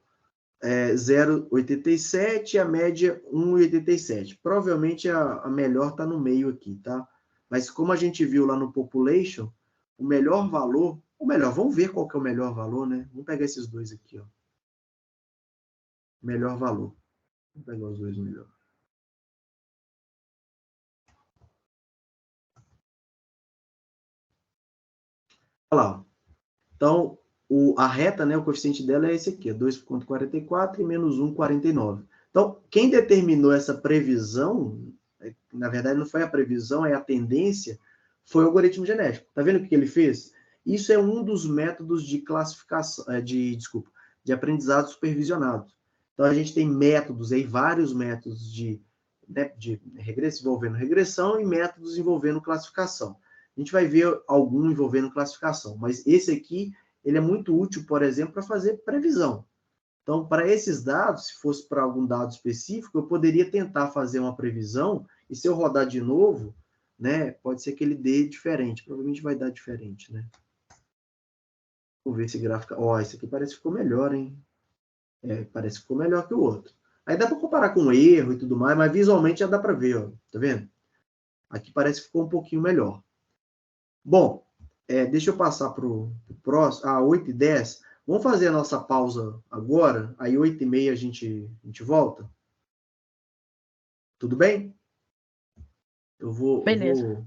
0,87 e a média 1,87. Provavelmente a melhor está no meio aqui, tá? Mas como a gente viu lá no population, o melhor valor, ou melhor, vamos ver qual que é o melhor valor, né? Vamos pegar esses dois aqui, ó. Melhor valor. Vamos pegar os dois melhor. Olha lá. Então, a reta, né, o coeficiente dela é esse aqui, 2,44 e menos 1,49. Então, quem determinou essa previsão, na verdade não foi a previsão, é a tendência, foi o algoritmo genético. Tá vendo o que ele fez? Isso é um dos métodos de classificação, de aprendizado supervisionado. Então, a gente tem métodos aí, vários métodos de envolvendo regressão e métodos envolvendo classificação. A gente vai ver algum envolvendo classificação, mas esse aqui, ele é muito útil, por exemplo, para fazer previsão. Então, para esses dados, se fosse para algum dado específico, eu poderia tentar fazer uma previsão, e se eu rodar de novo, né, pode ser que ele dê diferente, provavelmente vai dar diferente, né? Vamos ver esse gráfico. Ó, esse aqui parece que ficou melhor, hein? Parece que ficou melhor que o outro. Aí dá para comparar com erro e tudo mais, mas visualmente já dá para ver, ó. Tá vendo? Aqui parece que ficou um pouquinho melhor. Bom, Deixa eu passar para o próximo. 8h10. Vamos fazer a nossa pausa agora. Aí 8h30 a gente volta? Tudo bem? Beleza.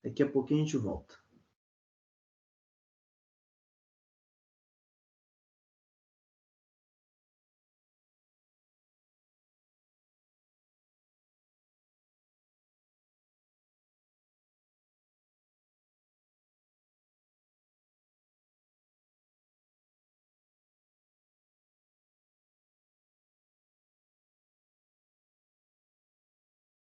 Daqui a pouquinho a gente volta.